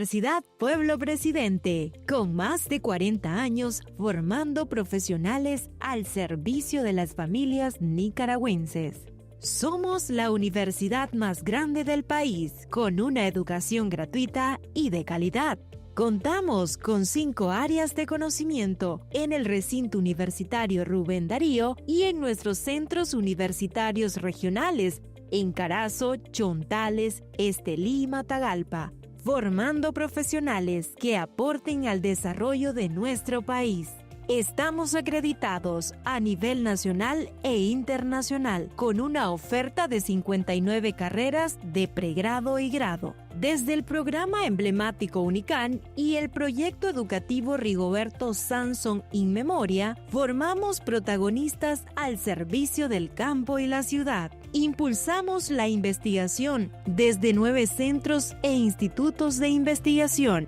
Universidad Pueblo Presidente, con más de 40 años formando profesionales al servicio de las familias nicaragüenses. Somos la universidad más grande del país, con una educación gratuita y de calidad. Contamos con 5 áreas de conocimiento en el recinto universitario Rubén Darío y en nuestros centros universitarios regionales en Carazo, Chontales, Estelí y Matagalpa, formando profesionales que aporten al desarrollo de nuestro país. Estamos acreditados a nivel nacional e internacional con una oferta de 59 carreras de pregrado y grado. Desde el programa emblemático UNICAN y el proyecto educativo Rigoberto Sansón In Memoria, formamos protagonistas al servicio del campo y la ciudad. Impulsamos la investigación desde 9 centros e institutos de investigación.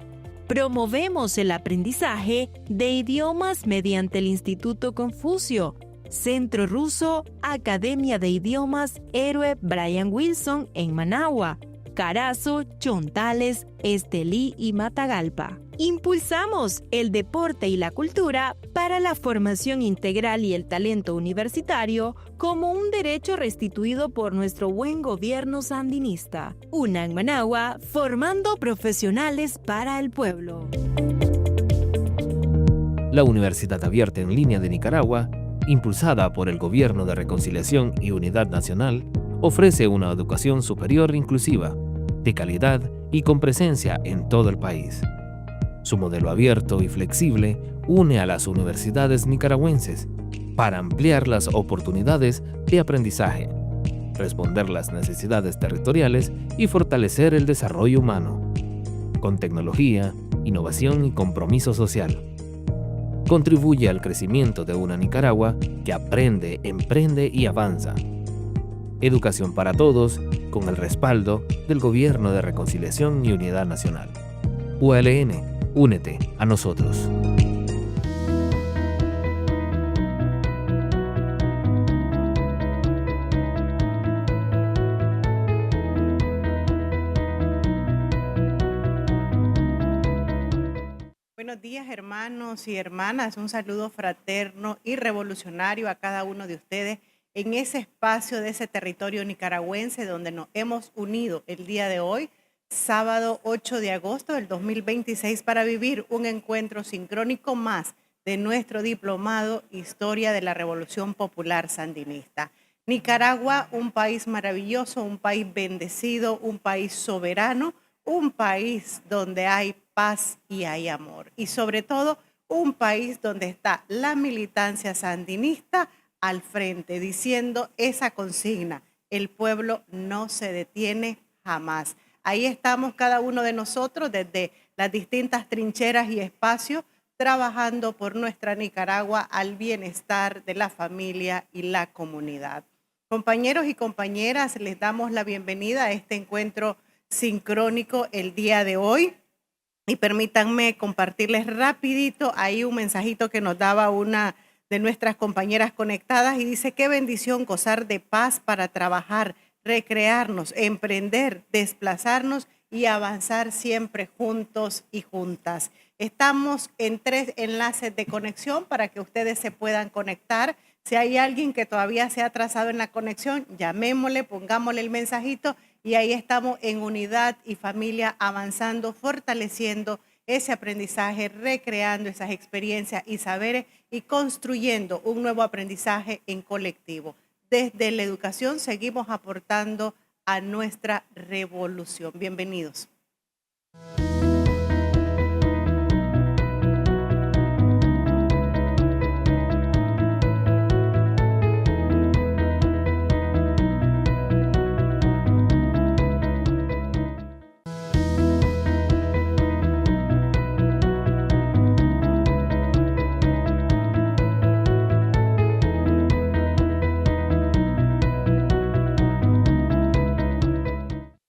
Promovemos el aprendizaje de idiomas mediante el Instituto Confucio, Centro Ruso, Academia de Idiomas Héroe Brian Wilson en Managua, Carazo, Chontales, Estelí y Matagalpa. Impulsamos el deporte y la cultura para la formación integral y el talento universitario como un derecho restituido por nuestro buen gobierno sandinista. UNAM Managua, formando profesionales para el pueblo. La Universidad Abierta en Línea de Nicaragua, impulsada por el Gobierno de Reconciliación y Unidad Nacional, ofrece una educación superior inclusiva, de calidad y con presencia en todo el país. Su modelo abierto y flexible une a las universidades nicaragüenses para ampliar las oportunidades de aprendizaje, responder las necesidades territoriales y fortalecer el desarrollo humano, con tecnología, innovación y compromiso social. Contribuye al crecimiento de una Nicaragua que aprende, emprende y avanza. Educación para todos, con el respaldo del Gobierno de Reconciliación y Unidad Nacional. ULN, únete a nosotros. Buenos días, hermanos y hermanas. Un saludo fraterno y revolucionario a cada uno de ustedes en ese espacio de ese territorio nicaragüense donde nos hemos unido el día de hoy, sábado 8 de agosto del 2026, para vivir un encuentro sincrónico más de nuestro diplomado Historia de la Revolución Popular Sandinista. Nicaragua, un país maravilloso, un país bendecido, un país soberano, un país donde hay paz y hay amor. Y sobre todo, un país donde está la militancia sandinista al frente, diciendo esa consigna: el pueblo no se detiene jamás. Ahí estamos cada uno de nosotros desde las distintas trincheras y espacios, trabajando por nuestra Nicaragua al bienestar de la familia y la comunidad. Compañeros y compañeras, les damos la bienvenida a este encuentro sincrónico el día de hoy. Y permítanme compartirles rapidito ahí un mensajito que nos daba una de nuestras compañeras conectadas y dice: qué bendición gozar de paz para trabajar, recrearnos, emprender, desplazarnos y avanzar siempre juntos y juntas. Estamos en 3 enlaces de conexión para que ustedes se puedan conectar. Si hay alguien que todavía se ha atrasado en la conexión, llamémosle, pongámosle el mensajito y ahí estamos en unidad y familia avanzando, fortaleciendo ese aprendizaje, recreando esas experiencias y saberes y construyendo un nuevo aprendizaje en colectivo. Desde la educación seguimos aportando a nuestra revolución. Bienvenidos.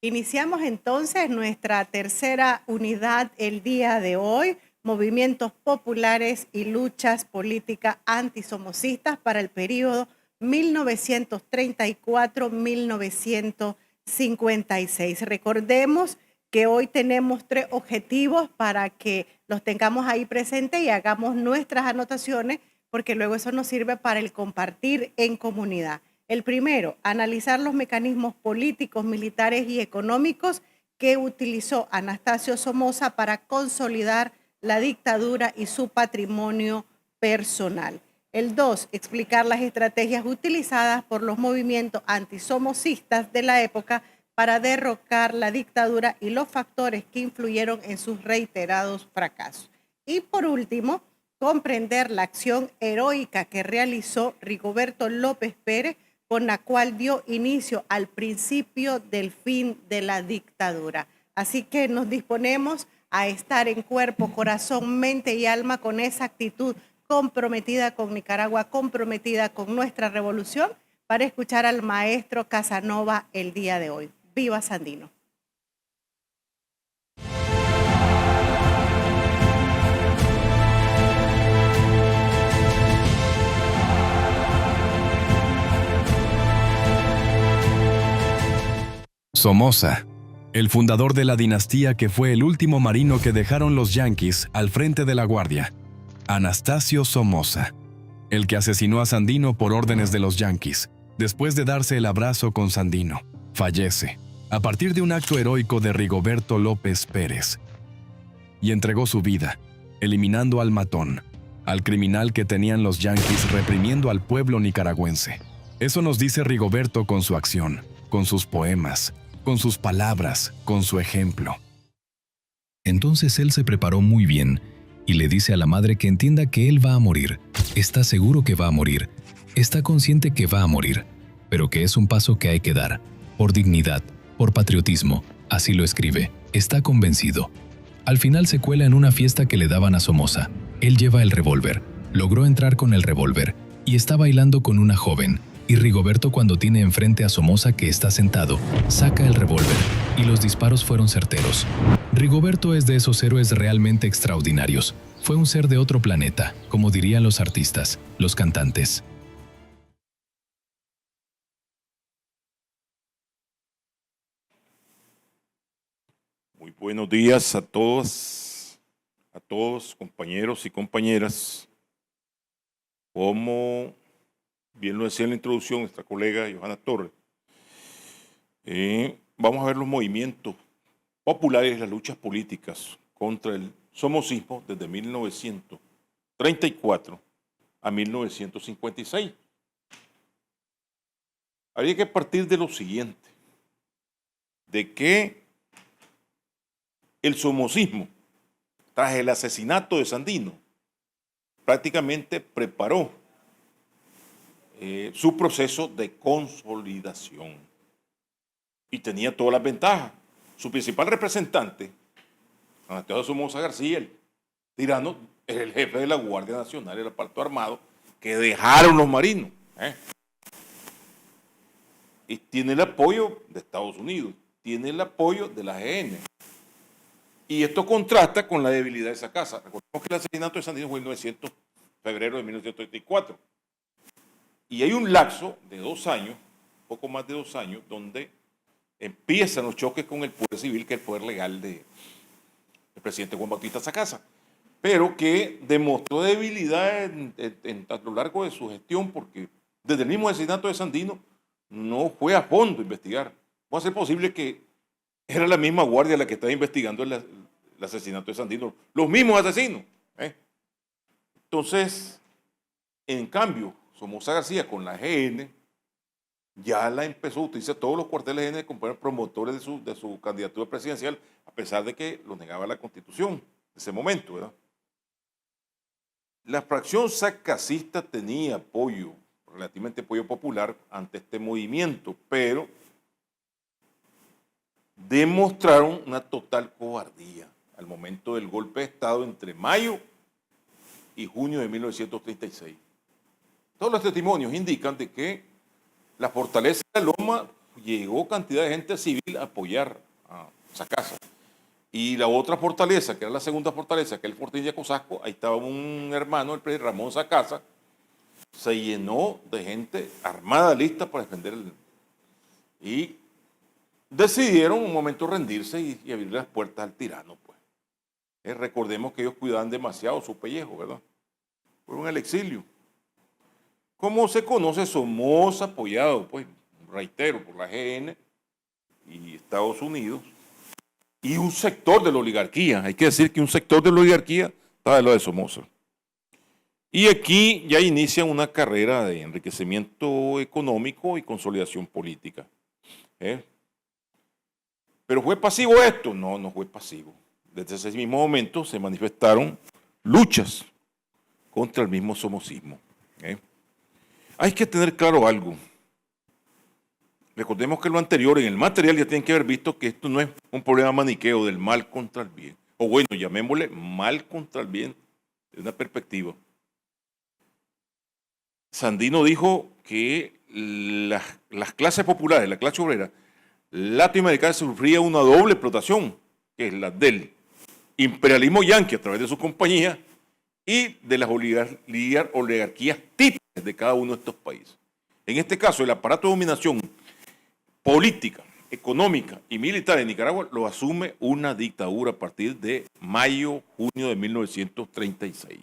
Iniciamos entonces nuestra tercera unidad el día de hoy, movimientos populares y luchas políticas antisomocistas para el periodo 1934-1956. Recordemos que hoy tenemos 3 objetivos para que los tengamos ahí presentes y hagamos nuestras anotaciones, porque luego eso nos sirve para el compartir en comunidad. El primero, analizar los mecanismos políticos, militares y económicos que utilizó Anastasio Somoza para consolidar la dictadura y su patrimonio personal. El 2, explicar las estrategias utilizadas por los movimientos antisomocistas de la época para derrocar la dictadura y los factores que influyeron en sus reiterados fracasos. Y por último, comprender la acción heroica que realizó Rigoberto López Pérez, con la cual dio inicio al principio del fin de la dictadura. Así que nos disponemos a estar en cuerpo, corazón, mente y alma con esa actitud comprometida con Nicaragua, comprometida con nuestra revolución, para escuchar al maestro Casanova el día de hoy. ¡Viva Sandino! Somoza, el fundador de la dinastía que fue el último marino que dejaron los yanquis al frente de la Guardia. Anastasio Somoza, el que asesinó a Sandino por órdenes de los yanquis, después de darse el abrazo con Sandino, fallece a partir de un acto heroico de Rigoberto López Pérez, y entregó su vida, eliminando al matón, al criminal que tenían los yanquis reprimiendo al pueblo nicaragüense. Eso nos dice Rigoberto con su acción, con sus poemas, con sus palabras, con su ejemplo. Entonces él se preparó muy bien y le dice a la madre que entienda que él va a morir, está seguro que va a morir, está consciente que va a morir, pero que es un paso que hay que dar, por dignidad, por patriotismo, así lo escribe, está convencido. Al final se cuela en una fiesta que le daban a Somoza. Él lleva el revólver, logró entrar con el revólver y está bailando con una joven. Y Rigoberto, cuando tiene enfrente a Somoza que está sentado, saca el revólver y los disparos fueron certeros. Rigoberto es de esos héroes realmente extraordinarios. Fue un ser de otro planeta, como dirían los artistas, los cantantes. Muy buenos días a todos, compañeros y compañeras. Como bien lo decía en la introducción nuestra colega Johanna Torres, vamos a ver los movimientos populares, las luchas políticas contra el somocismo desde 1934 a 1956. Habría que partir de lo siguiente, de que el somocismo, tras el asesinato de Sandino, prácticamente preparó su proceso de consolidación y tenía todas las ventajas. Su principal representante, Anastasio Somoza García, el tirano, era el jefe de la Guardia Nacional, el aparato armado, que dejaron los marinos. Y tiene el apoyo de Estados Unidos, tiene el apoyo de la AGN. Y esto contrasta con la debilidad de esa casa. Recordemos que el asesinato de Sandino fue el 900 de febrero de 1934. Y hay un lapso de 2 años, poco más de 2 años, donde empiezan los choques con el poder civil, que es el poder legal del presidente Juan Bautista Sacasa, pero que demostró debilidad a lo largo de su gestión, porque desde el mismo asesinato de Sandino no fue a fondo a investigar. ¿Cómo ser posible que era la misma guardia la que estaba investigando el asesinato de Sandino? Los mismos asesinos. Entonces, en cambio, Somoza García con la GN ya la empezó a utilizar todos los cuarteles GN como promotores de su candidatura presidencial, a pesar de que lo negaba la Constitución en ese momento, ¿verdad? La fracción sacasista tenía apoyo, relativamente apoyo popular ante este movimiento, pero demostraron una total cobardía al momento del golpe de Estado entre mayo y junio de 1936. Todos los testimonios indican de que la fortaleza de Loma llegó cantidad de gente civil a apoyar a Sacasa. Y la otra fortaleza, que era la segunda fortaleza, que es el Fortín de Acosasco, ahí estaba un hermano, el presidente Ramón Sacasa, se llenó de gente armada lista para defender y decidieron un momento rendirse y abrir las puertas al tirano, pues. Recordemos que ellos cuidaban demasiado su pellejo, ¿verdad? Fueron al exilio. Como se conoce, Somoza, apoyado, pues, reitero, por la GN y Estados Unidos, y un sector de la oligarquía. Hay que decir que un sector de la oligarquía estaba de lo de Somoza. Y aquí ya inician una carrera de enriquecimiento económico y consolidación política. ¿Pero fue pasivo esto? No, no fue pasivo. Desde ese mismo momento se manifestaron luchas contra el mismo somocismo. Hay que tener claro algo. Recordemos que lo anterior, en el material ya tienen que haber visto que esto no es un problema maniqueo del mal contra el bien. O bueno, llamémosle mal contra el bien, de una perspectiva. Sandino dijo que las clases populares, la clase obrera latinoamericana sufría una doble explotación, que es la del imperialismo yanqui a través de sus compañías y de las oligarquías típicas de cada uno de estos países. En este caso, el aparato de dominación política, económica y militar en Nicaragua lo asume una dictadura a partir de mayo, junio de 1936.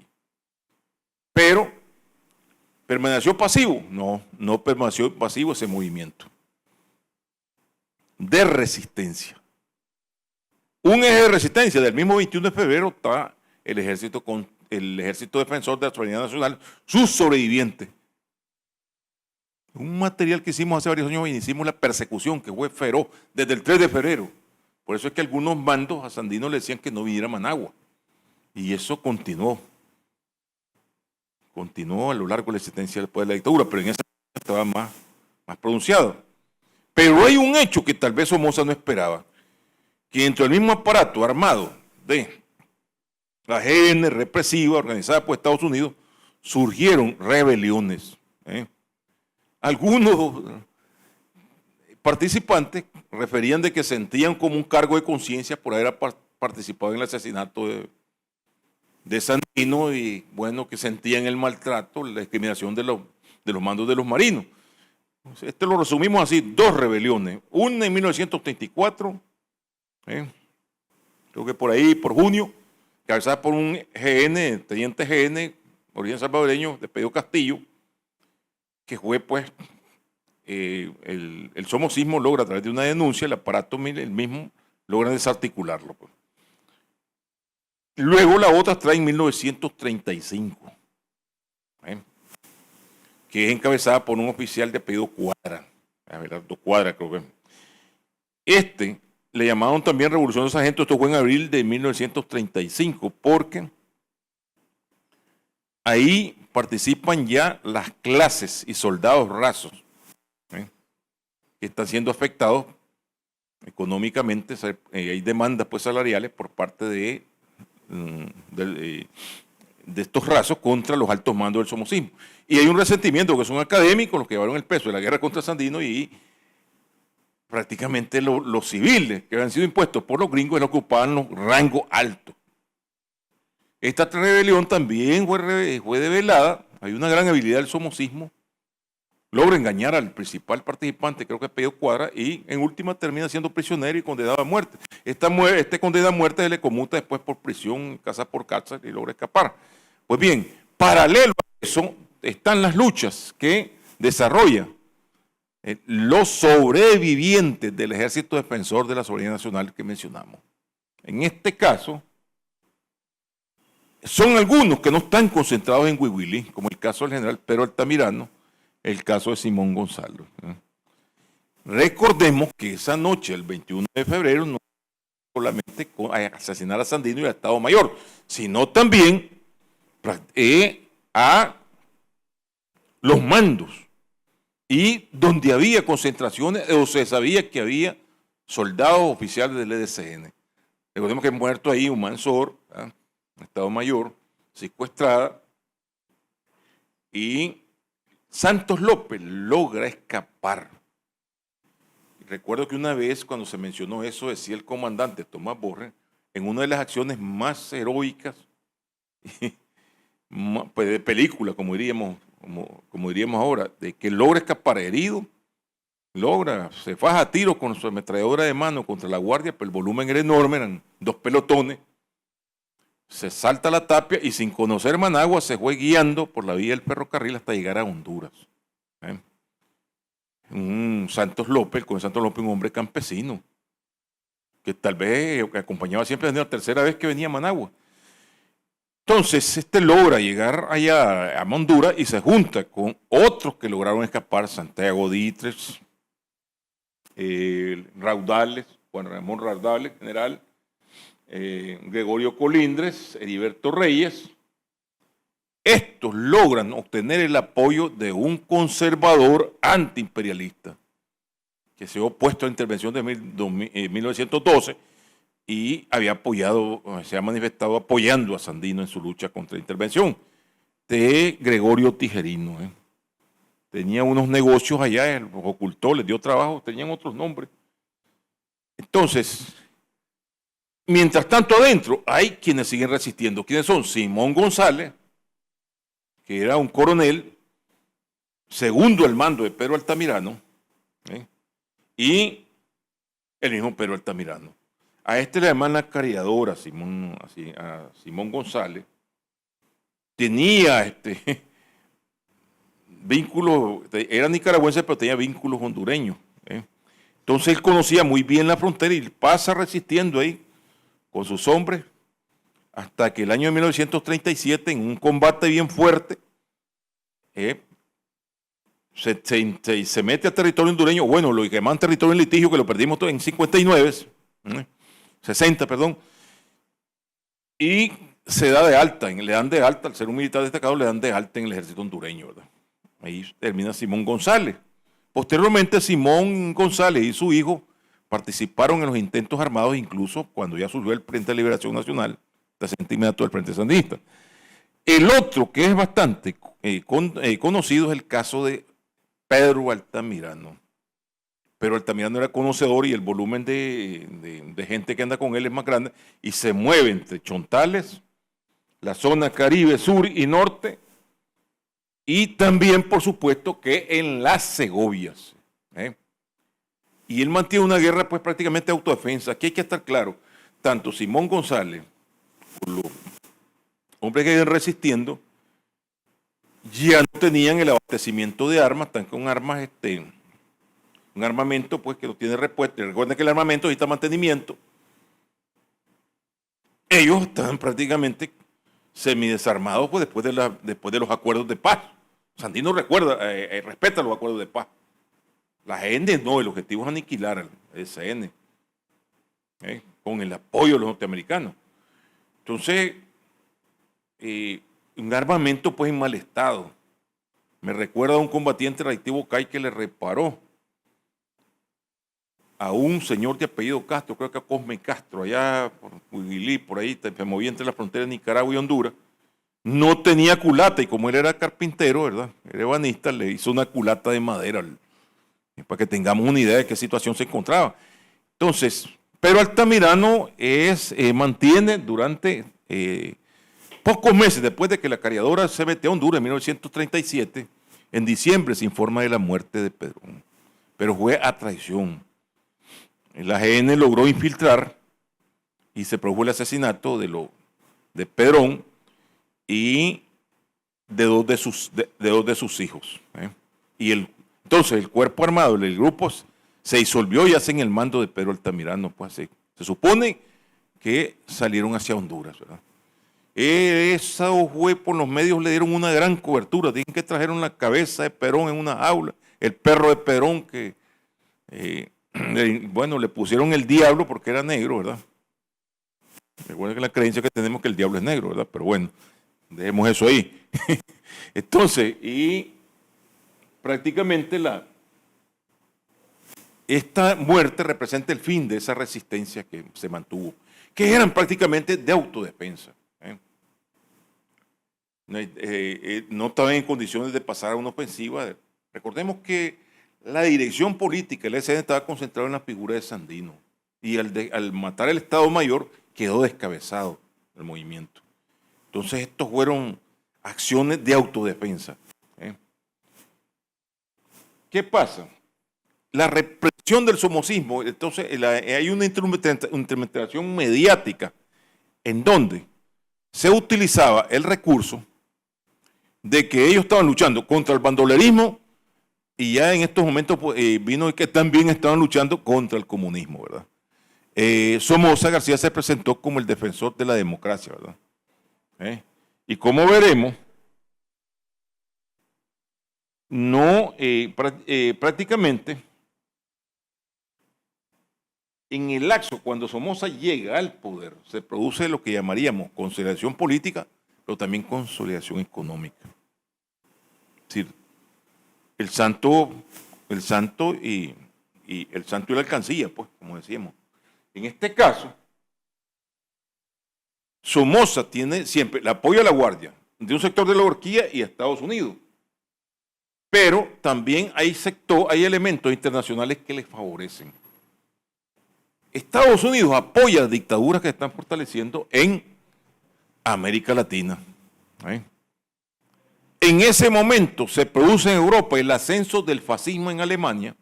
Pero, ¿permaneció pasivo? No, no permaneció pasivo ese movimiento de resistencia. Un eje de resistencia del mismo 21 de febrero está el Ejército Defensor de la Soberanía Nacional, sus sobrevivientes. Un material que hicimos hace varios años, iniciamos la persecución que fue feroz desde el 3 de febrero. Por eso es que algunos mandos a Sandino le decían que no viniera a Managua. Y eso continuó. Continuó a lo largo de la existencia después de la dictadura, pero en esa estaba más pronunciado. Pero hay un hecho que tal vez Somoza no esperaba, que dentro del mismo aparato armado de la GN represiva organizada por Estados Unidos, surgieron rebeliones. Algunos participantes referían de que sentían como un cargo de conciencia por haber participado en el asesinato de Sandino y, bueno, que sentían el maltrato, la discriminación de los mandos de los marinos. Este lo resumimos así, dos rebeliones. Una en 1934, creo que por ahí, por junio, cabezada por un GN, teniente GN, origen salvadoreño, de Pedro Castillo, que fue, pues, el somocismo logra a través de una denuncia, el aparato el mismo logra desarticularlo. Pues. Luego la otra trae en 1935, que es encabezada por un oficial de apellido Cuadra, Abelardo Cuadra, creo que. Le llamaron también Revolución de los Sargentos, esto fue en abril de 1935, porque ahí participan ya las clases y soldados rasos que están siendo afectados económicamente. Hay demandas, pues, salariales por parte de estos rasos contra los altos mandos del somocismo. Y hay un resentimiento, que son académicos los que llevaron el peso de la guerra contra Sandino, y prácticamente los civiles que habían sido impuestos por los gringos ocupaban los rangos altos. Esta rebelión también fue develada. Hay una gran habilidad del somocismo. Logra engañar al principal participante, creo que es Pedro Cuadra, y en última termina siendo prisionero y condenado a muerte. Este condena a muerte se le conmuta después por prisión, casa por cárcel, y logra escapar. Pues bien, paralelo a eso están las luchas que desarrolla los sobrevivientes del Ejército Defensor de la Soberanía Nacional que mencionamos. En este caso, son algunos que no están concentrados en Huihuilí, como el caso del general Pedro Altamirano, el caso de Simón Gonzalo. Recordemos que esa noche, el 21 de febrero, no solamente asesinar a Sandino y al Estado Mayor, sino también a los mandos, y donde había concentraciones o se sabía que había soldados oficiales del EDCN. Recordemos que ha muerto ahí un Mansor, Estado Mayor, secuestrada, y Santos López logra escapar. Recuerdo que una vez cuando se mencionó eso, decía el comandante Tomás Borges, en una de las acciones más heroicas, pues de película, como diríamos ahora, de que logra escapar herido logra, se faja a tiros con su ametralladora de mano contra la guardia, pero el volumen era enorme, eran 2 pelotones. Se salta la tapia y sin conocer Managua se fue guiando por la vía del ferrocarril hasta llegar a Honduras. Un Santos López, con Santos López, un hombre campesino, que tal vez acompañaba siempre desde la tercera vez que venía a Managua. Entonces, logra llegar allá a Honduras y se junta con otros que lograron escapar, Santiago Dítrez, Raudales, Juan Ramón Raudales, general, Gregorio Colindres, Heriberto Reyes. Estos logran obtener el apoyo de un conservador antiimperialista que se ha opuesto a la intervención de 1912 y se ha manifestado apoyando a Sandino en su lucha contra la intervención, de Gregorio Tijerino. Tenía unos negocios allá, los ocultó, les dio trabajo, tenían otros nombres. Entonces, mientras tanto adentro, hay quienes siguen resistiendo. ¿Quiénes son? Simón González, que era un coronel, segundo al mando de Pedro Altamirano, y el mismo Pedro Altamirano. A le llaman la cariadora, a Simón González. Tenía vínculos, era nicaragüense, pero tenía vínculos hondureños. Entonces él conocía muy bien la frontera y pasa resistiendo ahí con sus hombres hasta que el año de 1937, en un combate bien fuerte, se mete a territorio hondureño, bueno, lo que llaman territorio en litigio, que lo perdimos en 60, y se da de alta, le dan de alta, al ser un militar destacado, le dan de alta en el ejército hondureño, ¿verdad? Ahí termina Simón González. Posteriormente, Simón González y su hijo participaron en los intentos armados, incluso cuando ya surgió el Frente de Liberación Nacional, inmediato del Frente Sandinista. El otro, que es bastante conocido, es el caso de Pedro Altamirano. Pero Altamirano era conocedor y el volumen de gente que anda con él es más grande y se mueve entre Chontales, la zona Caribe, Sur y Norte, y también, por supuesto, que en las Segovias. Y él mantiene una guerra pues prácticamente de autodefensa. Aquí hay que estar claro, tanto Simón González, los hombres que iban resistiendo, ya no tenían el abastecimiento de armas, tan con armas, un armamento pues que lo tiene repuesto. Recuerden que el armamento necesita mantenimiento. Ellos estaban prácticamente semidesarmados pues, después de los acuerdos de paz. Sandino respeta los acuerdos de paz. La EN no, el objetivo es aniquilar al SN, con el apoyo de los norteamericanos. Entonces, un armamento pues en mal estado. Me recuerda a un combatiente reactivo CAI que le reparó a un señor de apellido Castro, creo que a Cosme Castro, allá por Huigilí, por ahí, se movía entre la frontera de Nicaragua y Honduras. No tenía culata y como él era carpintero, ¿verdad? Era ebanista, le hizo una culata de madera para que tengamos una idea de qué situación se encontraba. Entonces, pero Altamirano mantiene durante pocos meses después de que la cariadora se metió a Honduras en 1937, en diciembre se informa de la muerte de Pedrón, pero fue a traición. La GN logró infiltrar y se produjo el asesinato de Pedrón y de dos de sus hijos. Entonces el cuerpo armado, el grupo, se disolvió y hacen el mando de Pedro Altamirano. Pues, se supone que salieron hacia Honduras, ¿verdad? Eso fue, por los medios le dieron una gran cobertura. Dicen que trajeron la cabeza de Perón en una jaula, el perro de Perón que, le pusieron el diablo porque era negro, ¿verdad? Recuerden que la creencia que tenemos que el diablo es negro, ¿verdad? Pero bueno, dejemos eso ahí. Entonces, y prácticamente esta muerte representa el fin de esa resistencia que se mantuvo, que eran prácticamente de autodefensa. No estaban en condiciones de pasar a una ofensiva. Recordemos que la dirección política del SN estaba concentrada en la figura de Sandino y al matar el Estado Mayor quedó descabezado el movimiento. Entonces estos fueron acciones de autodefensa. ¿Qué pasa? la represión del somocismo, entonces hay una instrumentación mediática en donde se utilizaba el recurso de que ellos estaban luchando contra el bandolerismo y ya en estos momentos vino que también estaban luchando contra el comunismo, ¿verdad? Somoza García se presentó como el defensor de la democracia, ¿verdad? Y como veremos, no prácticamente en el lapso cuando Somoza llega al poder se produce lo que llamaríamos consolidación política, pero también consolidación económica. Es decir, el santo y la alcancía, pues, como decíamos. En este caso, Somoza tiene siempre el apoyo a la Guardia de un sector de la oligarquía y a Estados Unidos. Pero también hay elementos internacionales que les favorecen. Estados Unidos apoya dictaduras que se están fortaleciendo en América Latina. En ese momento se produce en Europa el ascenso del fascismo en Alemania,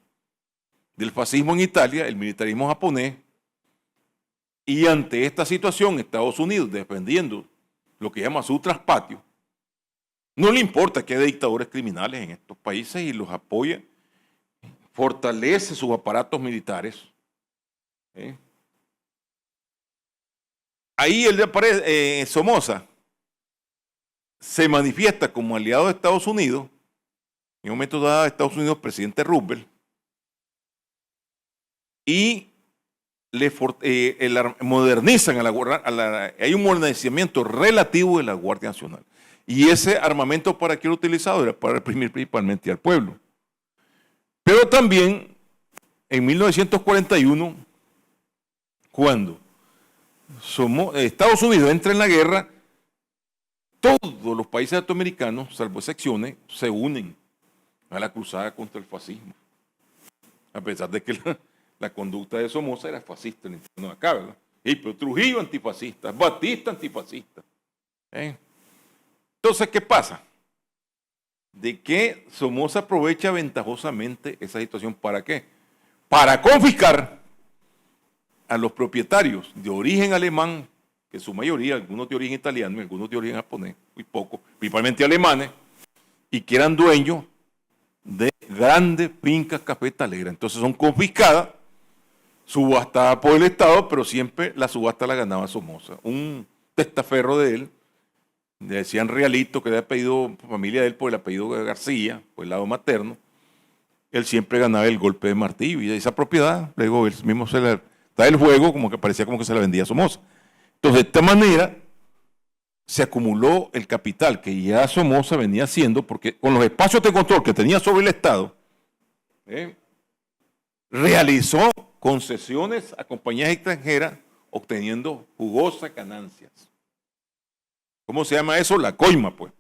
del fascismo en Italia, el militarismo japonés, y ante esta situación Estados Unidos, defendiendo lo que llama su traspatio, no le importa que haya dictadores criminales en estos países y los apoya, fortalece sus aparatos militares. Ahí Somoza se manifiesta como aliado de Estados Unidos, en un momento dado Estados Unidos, presidente Roosevelt, y modernizan hay un modernizamiento relativo de la Guardia Nacional. Y ese armamento, ¿para qué era utilizado? Era para reprimir principalmente al pueblo. Pero también, en 1941, cuando Estados Unidos entra en la guerra, todos los países latinoamericanos, salvo excepciones, se unen a la cruzada contra el fascismo. A pesar de que la conducta de Somoza era fascista en el interno de acá, ¿verdad? Pero Trujillo antifascista, Batista antifascista. Entonces, ¿qué pasa? De que Somoza aprovecha ventajosamente esa situación. ¿Para qué? Para confiscar a los propietarios de origen alemán, que su mayoría, algunos de origen italiano y algunos de origen japonés, muy poco, principalmente alemanes, y que eran dueños de grandes fincas cafetaleras. Entonces son confiscadas, subastadas por el Estado, pero siempre la subasta la ganaba Somoza. Un testaferro de él, le decían Realito, que era apellido, familia de él por el apellido de García, por el lado materno, él siempre ganaba el golpe de martillo, y esa propiedad, luego él mismo se la da el juego, como que parecía como que se la vendía a Somoza. Entonces, de esta manera, se acumuló el capital que ya Somoza venía haciendo, porque con los espacios de control que tenía sobre el Estado, realizó concesiones a compañías extranjeras, obteniendo jugosas ganancias. ¿Cómo se llama eso? La coima, pues.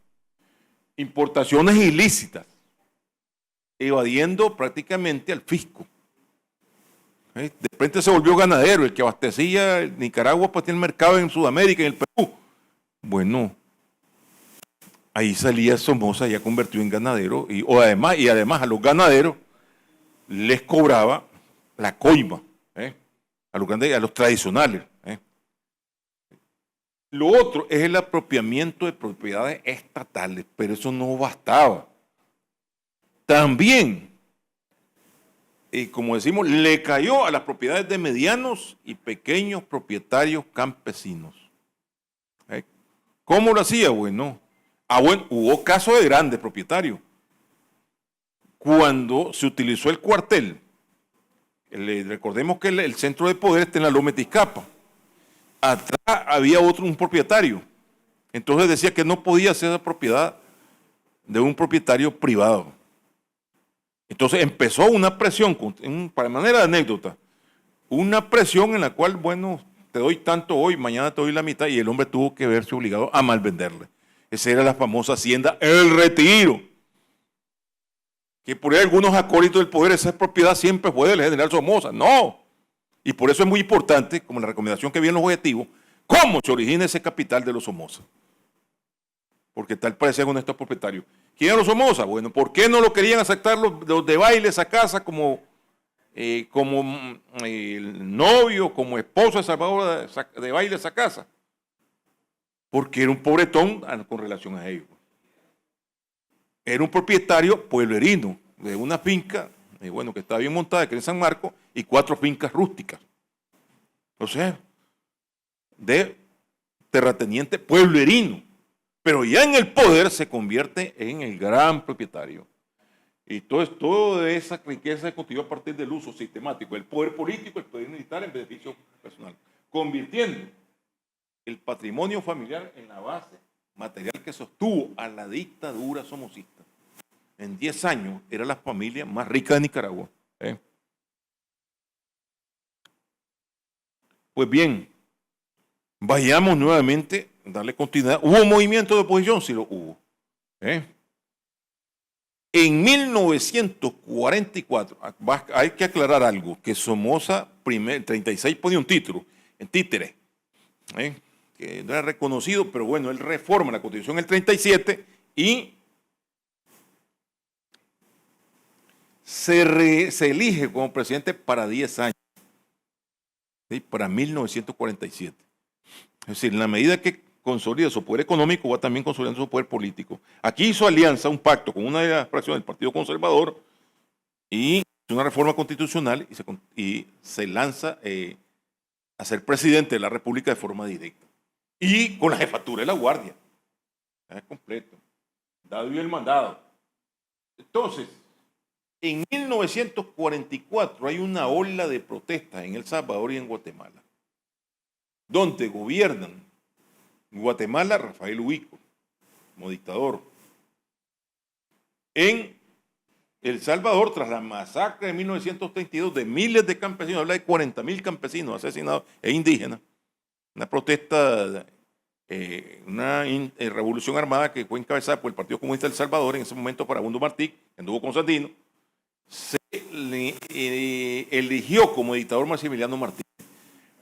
Importaciones ilícitas, evadiendo prácticamente al fisco. De repente se volvió ganadero, el que abastecía Nicaragua para tener mercado en Sudamérica, en el Perú. Bueno, ahí salía Somoza ya convertido en ganadero, y además a los ganaderos les cobraba la coima, a los tradicionales. Lo otro es el apropiamiento de propiedades estatales, pero eso no bastaba. También, como decimos, le cayó a las propiedades de medianos y pequeños propietarios campesinos. ¿Cómo lo hacía? Bueno, hubo casos de grandes propietarios. Cuando se utilizó el cuartel, recordemos que el centro de poder está en la Loma de Tizcapa. Atrás había un propietario. Entonces decía que no podía ser la propiedad de un propietario privado. Entonces empezó una presión, para manera de anécdota, una presión en la cual, bueno, te doy tanto hoy, mañana te doy la mitad, y el hombre tuvo que verse obligado a malvenderle. Esa era la famosa hacienda El Retiro. Que por ahí algunos acólitos del poder, esa propiedad siempre fue del general Somoza. No. Y por eso es muy importante, como la recomendación que viene en los objetivos, cómo se origina ese capital de los Somoza. Porque tal parecían estos propietarios. ¿Quién eran los Somoza? Bueno, ¿por qué no lo querían aceptar los de Bailes a casa como como el novio, como esposo de Salvador de baile esa casa, porque era un pobretón con relación a ellos. Era un propietario pueblerino de una finca, bueno, que estaba bien montada, que era en San Marcos, y 4 fincas rústicas. O sea, de terrateniente pueblerino. Pero ya en el poder se convierte en el gran propietario. Y toda esa riqueza se construyó a partir del uso sistemático del poder político, el poder militar en beneficio personal, convirtiendo el patrimonio familiar en la base material que sostuvo a la dictadura somocista. En 10 años era la familia más rica de Nicaragua. Pues bien, vayamos nuevamente a darle continuidad. ¿Hubo movimiento de oposición? Sí lo hubo. En 1944, hay que aclarar algo, que Somoza 36 ponía un título, en títere, que no era reconocido, pero bueno, él reforma la Constitución en el 37 y se elige como presidente para 10 años, ¿sí? Para 1947. Es decir, en la medida que consolida su poder económico, va también consolidando su poder político. Aquí hizo alianza, un pacto con una de las fracciones del Partido Conservador y una reforma constitucional y se lanza a ser presidente de la República de forma directa. Y con la jefatura de la Guardia. Es completo. Dado el mandado. Entonces, en 1944 hay una ola de protestas en El Salvador y en Guatemala, donde gobiernan en Guatemala Rafael Huico como dictador. En El Salvador, tras la masacre de 1932 de miles de campesinos, habla de 40.000 campesinos asesinados e indígenas, una protesta, una revolución armada que fue encabezada por el Partido Comunista del Salvador, en ese momento Farabundo Martí, que anduvo con Sandino, se eligió como dictador Maximiliano Martínez.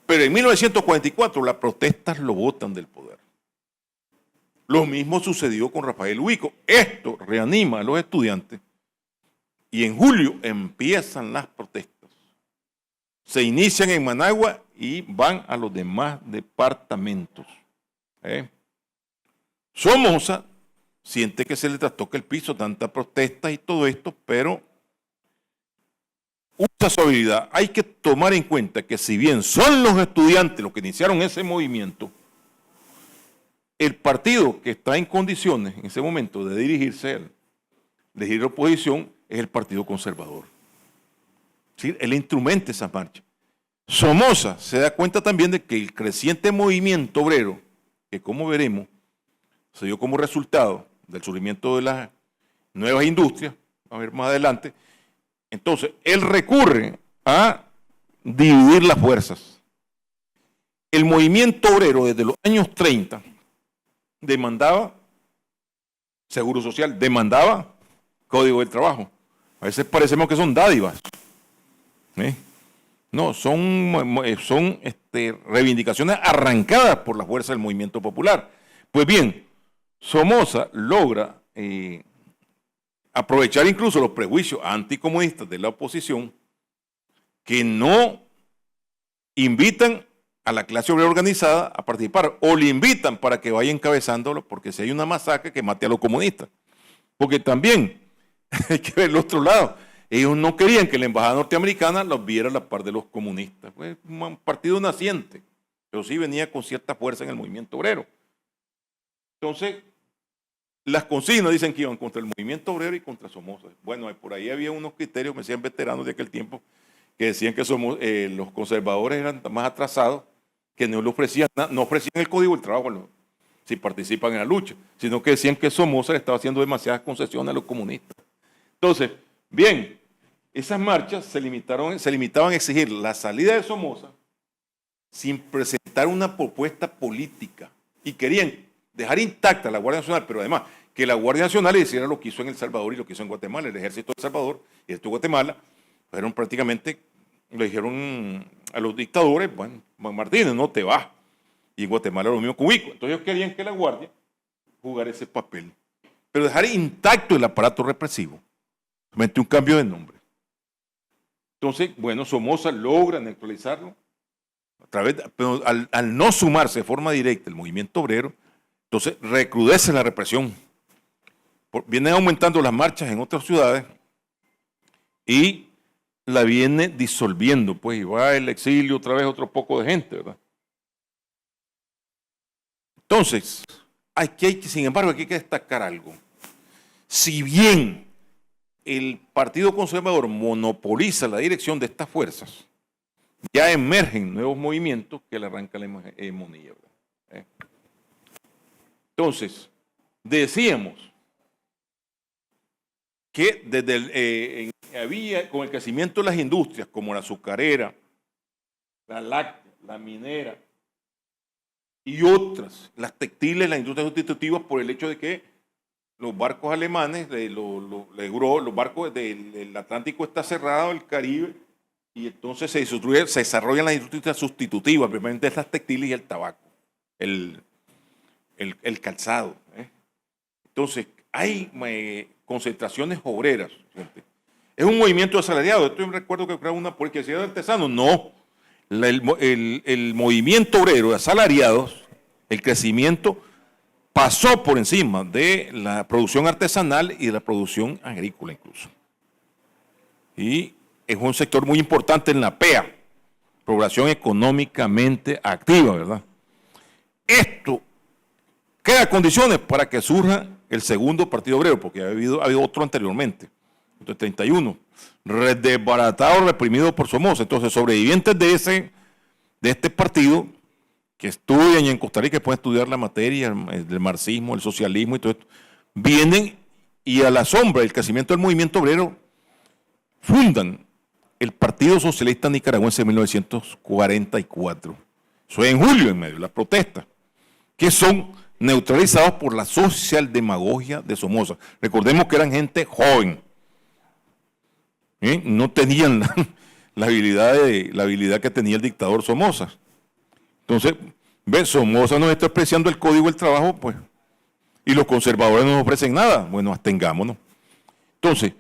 Pero en 1944 las protestas lo botan del poder. Lo mismo sucedió con Rafael Huico. Esto reanima a los estudiantes y en julio empiezan las protestas. Se inician en Managua y van a los demás departamentos. Somoza siente que se le trastoca el piso, tanta protesta y todo esto, pero usa su habilidad. Hay que tomar en cuenta que si bien son los estudiantes los que iniciaron ese movimiento, el partido que está en condiciones en ese momento de dirigirse, dirigir la oposición, es el Partido Conservador. ¿Sí? Él instrumenta esa marcha. Somoza se da cuenta también de que el creciente movimiento obrero, que como veremos, se dio como resultado del surgimiento de las nuevas industrias, a ver más adelante. Entonces, él recurre a dividir las fuerzas. El movimiento obrero desde los años 30 demandaba seguro social, demandaba código del trabajo. A veces parecemos que son dádivas. No, son reivindicaciones arrancadas por la fuerza del movimiento popular. Pues bien, Somoza logra aprovechar incluso los prejuicios anticomunistas de la oposición que no invitan a la clase obrera organizada a participar o le invitan para que vaya encabezándolo porque si hay una masacre que mate a los comunistas. Porque también hay que ver el otro lado. Ellos no querían que la embajada norteamericana los viera a la par de los comunistas. Fue un partido naciente, pero sí venía con cierta fuerza en el movimiento obrero. Entonces, las consignas dicen que iban contra el movimiento obrero y contra Somoza. Bueno, por ahí había unos criterios, me decían veteranos de aquel tiempo, que decían que los conservadores eran más atrasados, que no ofrecían el código del trabajo si participan en la lucha, sino que decían que Somoza le estaba haciendo demasiadas concesiones a los comunistas. Entonces, bien, esas marchas se limitaban a exigir la salida de Somoza sin presentar una propuesta política y querían dejar intacta la Guardia Nacional, pero además que la Guardia Nacional hiciera lo que hizo en El Salvador y lo que hizo en Guatemala. El ejército de El Salvador y el de Guatemala fueron prácticamente, le dijeron a los dictadores, bueno, Martínez, no te vas. Y en Guatemala lo mismo con Huico. Entonces ellos querían que la Guardia jugara ese papel, pero dejar intacto el aparato represivo, solamente un cambio de nombre. Entonces, bueno, Somoza logra neutralizarlo, pero al no sumarse de forma directa el movimiento obrero, entonces recrudece la represión. Vienen aumentando las marchas en otras ciudades y la viene disolviendo, pues, y va al exilio otra vez otro poco de gente, ¿verdad? Entonces, sin embargo, aquí hay que destacar algo. Si bien el Partido Conservador monopoliza la dirección de estas fuerzas, ya emergen nuevos movimientos que le arrancan la hegemonía, ¿verdad? Entonces, decíamos que desde había con el crecimiento de las industrias como la azucarera, la láctea, la minera y otras, las textiles, las industrias sustitutivas, por el hecho de que los barcos alemanes, los barcos del Atlántico está cerrado, el Caribe, y entonces se desarrollan las industrias sustitutivas, primeramente las textiles y el tabaco, el calzado. Entonces, hay concentraciones obreras, gente. Es un movimiento asalariado. Esto yo recuerdo que creaba una porque si era artesano. No. El movimiento obrero de asalariados, el crecimiento pasó por encima de la producción artesanal y de la producción agrícola incluso. Y es un sector muy importante en la PEA, población económicamente activa, ¿verdad? Esto crea condiciones para que surja el segundo Partido Obrero, porque ha habido otro anteriormente, entonces 31, desbaratado, reprimido por Somoza. Entonces, sobrevivientes de este partido que estudian y en Costa Rica pueden estudiar la materia del marxismo, el socialismo y todo esto, vienen y a la sombra del crecimiento del movimiento obrero fundan el Partido Socialista Nicaragüense de 1944. Eso es en julio, en medio de las protestas, que son neutralizados por la socialdemagogia de Somoza. Recordemos que eran gente joven, no tenían la habilidad que tenía el dictador Somoza. Entonces, Somoza nos está apreciando el Código del Trabajo, pues, y los conservadores no nos ofrecen nada. Bueno, abstengámonos. Entonces,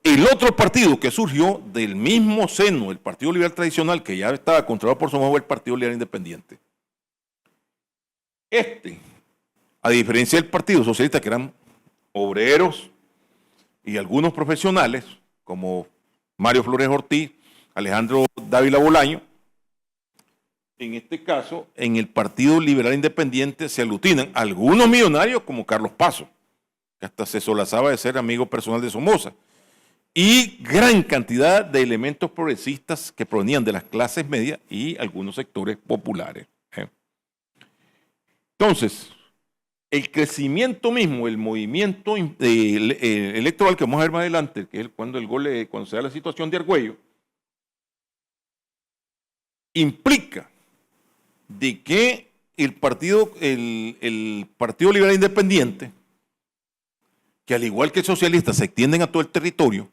el otro partido que surgió del mismo seno, el Partido Liberal Tradicional, que ya estaba controlado por Somoza, el Partido Liberal Independiente. A diferencia del Partido Socialista, que eran obreros y algunos profesionales, como Mario Flores Ortiz, Alejandro Dávila Bolaño, en este caso, en el Partido Liberal Independiente se aglutinan algunos millonarios como Carlos Paso, que hasta se solazaba de ser amigo personal de Somoza, y gran cantidad de elementos progresistas que provenían de las clases medias y algunos sectores populares. Entonces, el crecimiento mismo, el movimiento electoral que vamos a ver más adelante, que es cuando se da la situación de Argüello, implica de que el Partido Liberal Independiente, que al igual que el socialista se extienden a todo el territorio,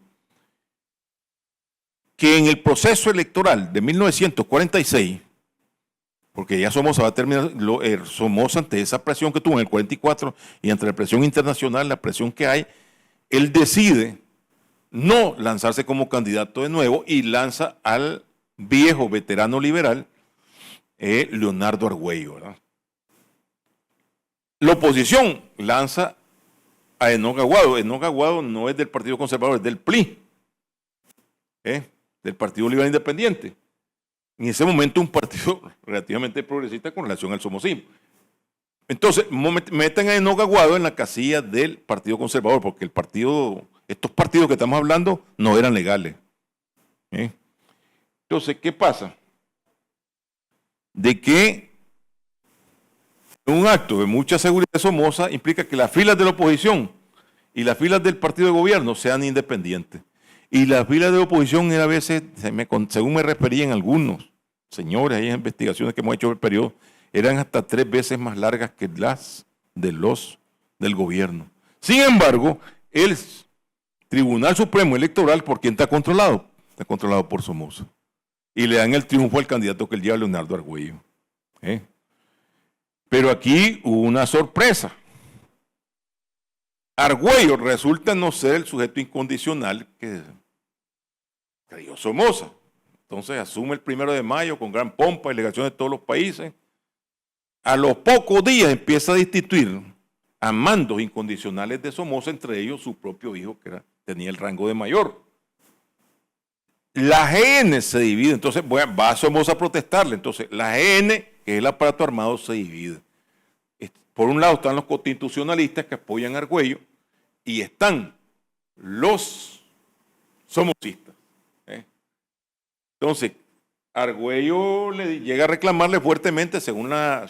que en el proceso electoral de 1946, porque ya Somoza va a terminar, Somoza ante esa presión que tuvo en el 44 y ante la presión internacional, la presión que hay, él decide no lanzarse como candidato de nuevo y lanza al viejo veterano liberal, Leonardo Argüello, ¿verdad? La oposición lanza a Enoc Aguado. Enoc Aguado no es del Partido Conservador, es del PLI, del Partido Liberal Independiente. En ese momento un partido relativamente progresista con relación al somocismo. Entonces, meten a Enoc Aguado en la casilla del Partido Conservador, porque estos partidos que estamos hablando no eran legales. Entonces, ¿qué pasa? De que un acto de mucha seguridad de Somoza implica que las filas de la oposición y las filas del partido de gobierno sean independientes. Y las filas de oposición a veces, según me referían algunos señores, hay investigaciones que hemos hecho en el periodo, eran hasta 3 veces más largas que las del gobierno. Sin embargo, el Tribunal Supremo Electoral, ¿por quién está controlado? Está controlado por Somoza. Y le dan el triunfo al candidato que él lleva, Leonardo Argüello. Pero aquí hubo una sorpresa. Argüello resulta no ser el sujeto incondicional que creyó Somoza. Entonces asume el 1 de mayo con gran pompa, delegaciones de todos los países. A los pocos días empieza a destituir a mandos incondicionales de Somoza, entre ellos su propio hijo, que tenía el rango de mayor. La GN se divide, entonces va a Somoza a protestarle. Entonces la GN, que es el aparato armado, se divide. Por un lado están los constitucionalistas que apoyan a Argüello y están los somocistas. Entonces, Argüello le llega a reclamarle fuertemente, según la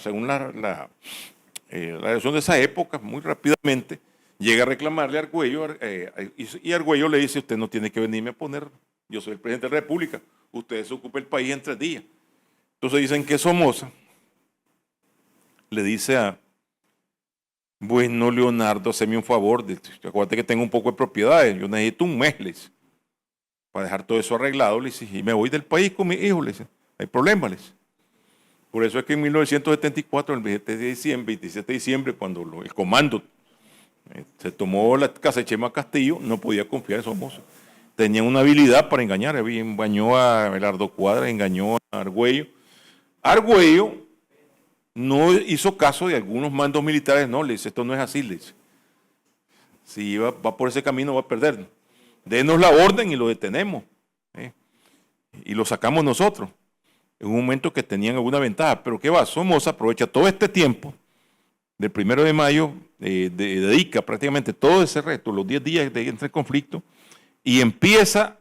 relación de esa época, muy rápidamente, llega a reclamarle a Argüello y Argüello le dice: usted no tiene que venirme a poner, yo soy el presidente de la República, usted se ocupa el país en 3 días. Entonces dicen que Somoza le dice a, bueno, Leonardo, haceme un favor, acuérdate que tengo un poco de propiedades, yo necesito un mes, le dice, para dejar todo eso arreglado, le dice, y me voy del país con mi hijo, le dice, no hay problema, le dice. Por eso es que en 1974, el 27 de diciembre, cuando el comando se tomó la casa de Chema Castillo, no podía confiar en Somoza. Tenían una habilidad para engañar, engañó a Abelardo Cuadra, engañó a Argüello. Argüello no hizo caso de algunos mandos militares, no, le dice, esto no es así, le dice. Si va por ese camino va a perder. Denos la orden y lo detenemos. Y lo sacamos nosotros. En un momento que tenían alguna ventaja. Pero ¿qué va? Somoza aprovecha todo este tiempo, del 1 de mayo, dedica prácticamente todo ese resto, los 10 días de entre el conflicto, y empieza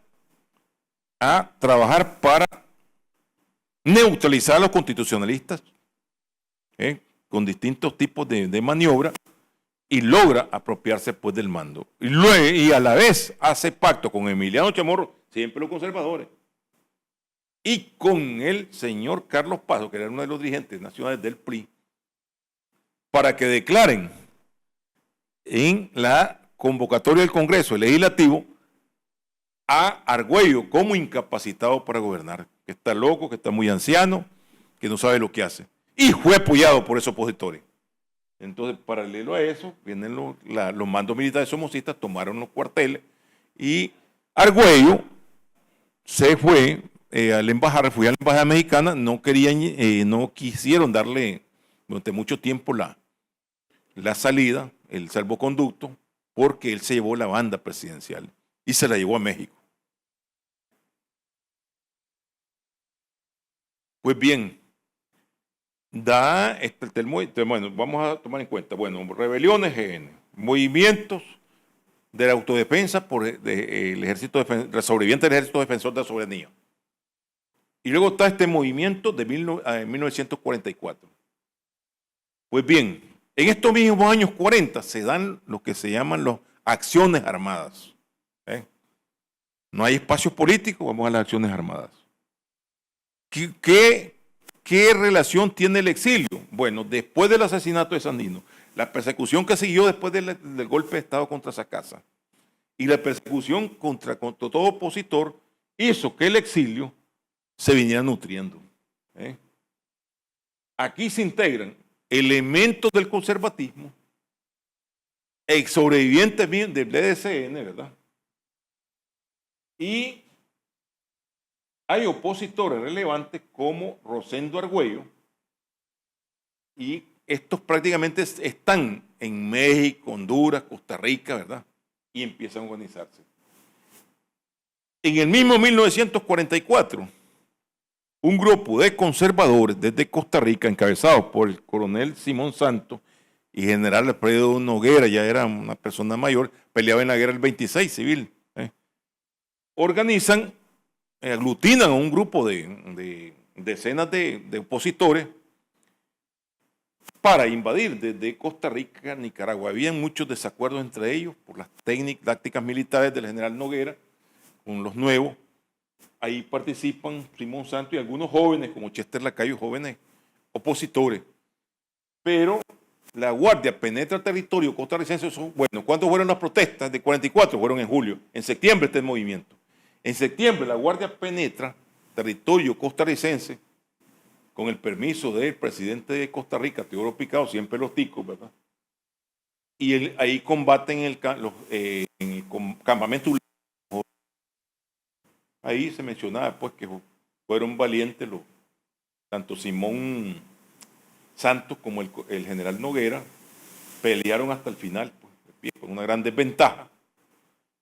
a trabajar para neutralizar a los constitucionalistas, con distintos tipos de maniobra, y logra apropiarse pues del mando. Y a la vez hace pacto con Emiliano Chamorro, siempre los conservadores, y con el señor Carlos Pazo, que era uno de los dirigentes nacionales del PRI, para que declaren en la convocatoria del Congreso Legislativo a Argüello como incapacitado para gobernar, que está loco, que está muy anciano, que no sabe lo que hace. Y fue apoyado por esos opositores. Entonces, paralelo a eso, vienen los mandos militares somocistas, tomaron los cuarteles y Argüello se fue a la embajada mexicana, no quisieron darle durante mucho tiempo la salida, el salvoconducto, porque él se llevó la banda presidencial y se la llevó a México. Pues bien, bueno, vamos a tomar en cuenta, bueno, rebeliones GN, movimientos de la autodefensa por el ejército sobreviviente del Ejército Defensor de la Soberanía. Y luego está este movimiento de 1944. Pues bien, en estos mismos años 40 se dan lo que se llaman las acciones armadas. No hay espacio político, vamos a las acciones armadas. ¿Qué relación tiene el exilio? Bueno, después del asesinato de Sandino, la persecución que siguió después del golpe de Estado contra Sacasa y la persecución contra todo opositor hizo que el exilio se viniera nutriendo. Aquí se integran elementos del conservatismo, ex sobrevivientes del BDCN, ¿verdad? Y hay opositores relevantes como Rosendo Argüello, y estos prácticamente están en México, Honduras, Costa Rica, ¿verdad? Y empiezan a organizarse. En el mismo 1944, un grupo de conservadores desde Costa Rica, encabezados por el coronel Simón Santos y general Alfredo Noguera, ya era una persona mayor, peleaba en la guerra del 26 civil, aglutinan a un grupo de decenas de opositores para invadir desde Costa Rica a Nicaragua. Había muchos desacuerdos entre ellos por las tácticas militares del general Noguera con los nuevos. Ahí participan Simón Santos y algunos jóvenes como Chester Lacayo, jóvenes opositores. Pero la Guardia penetra el territorio costarricense. Bueno, ¿cuántos fueron las protestas? De 44 fueron en julio. En septiembre está el movimiento. En septiembre la Guardia penetra territorio costarricense con el permiso del presidente de Costa Rica, Teodoro Picado, siempre los ticos, ¿verdad? Y ahí combaten en el campamento ahí se mencionaba pues que fueron valientes tanto Simón Santos como el general Noguera, pelearon hasta el final, pues, con una gran desventaja.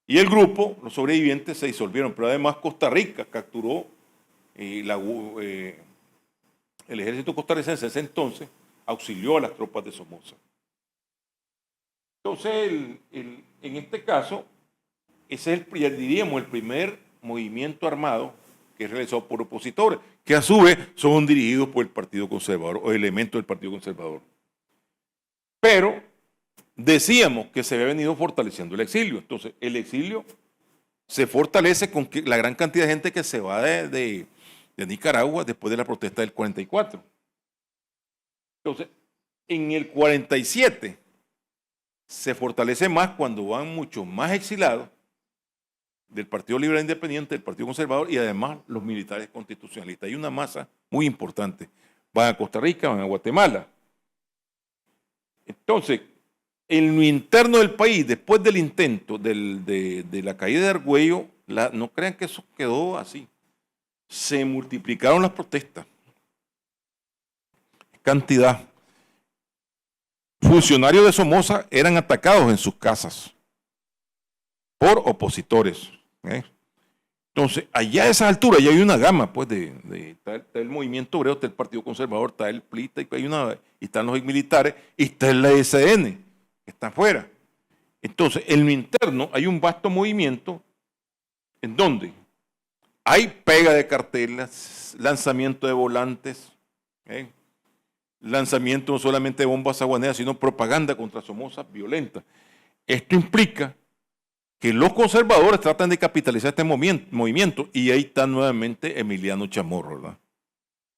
Y el grupo, los sobrevivientes, se disolvieron, pero además Costa Rica capturó el ejército costarricense ese entonces, auxilió a las tropas de Somoza. Entonces, en este caso, ese es diríamos el primer movimiento armado que es realizado por opositores, que a su vez son dirigidos por el Partido Conservador o elementos del Partido Conservador. Pero decíamos que se había venido fortaleciendo el exilio. Entonces, el exilio se fortalece con la gran cantidad de gente que se va de Nicaragua después de la protesta del 44. Entonces, en el 47 se fortalece más cuando van muchos más exilados del Partido Liberal Independiente, del Partido Conservador y además los militares constitucionalistas. Hay una masa muy importante. Van a Costa Rica, van a Guatemala. Entonces, en lo interno del país, después del intento de la caída de Argüello, no crean que eso quedó así. Se multiplicaron las protestas. Cantidad. Funcionarios de Somoza eran atacados en sus casas por opositores. Entonces, allá a esas alturas ya hay una gama, pues, está el movimiento obrero, está el Partido Conservador, está el PLI, y están los militares, y está la SN, que está afuera. Entonces, en lo interno hay un vasto movimiento en donde hay pega de carteles, lanzamiento de volantes, lanzamiento no solamente de bombas aguaneras, sino propaganda contra Somoza violenta. Esto implica que los conservadores tratan de capitalizar este movimiento, y ahí está nuevamente Emiliano Chamorro, ¿verdad?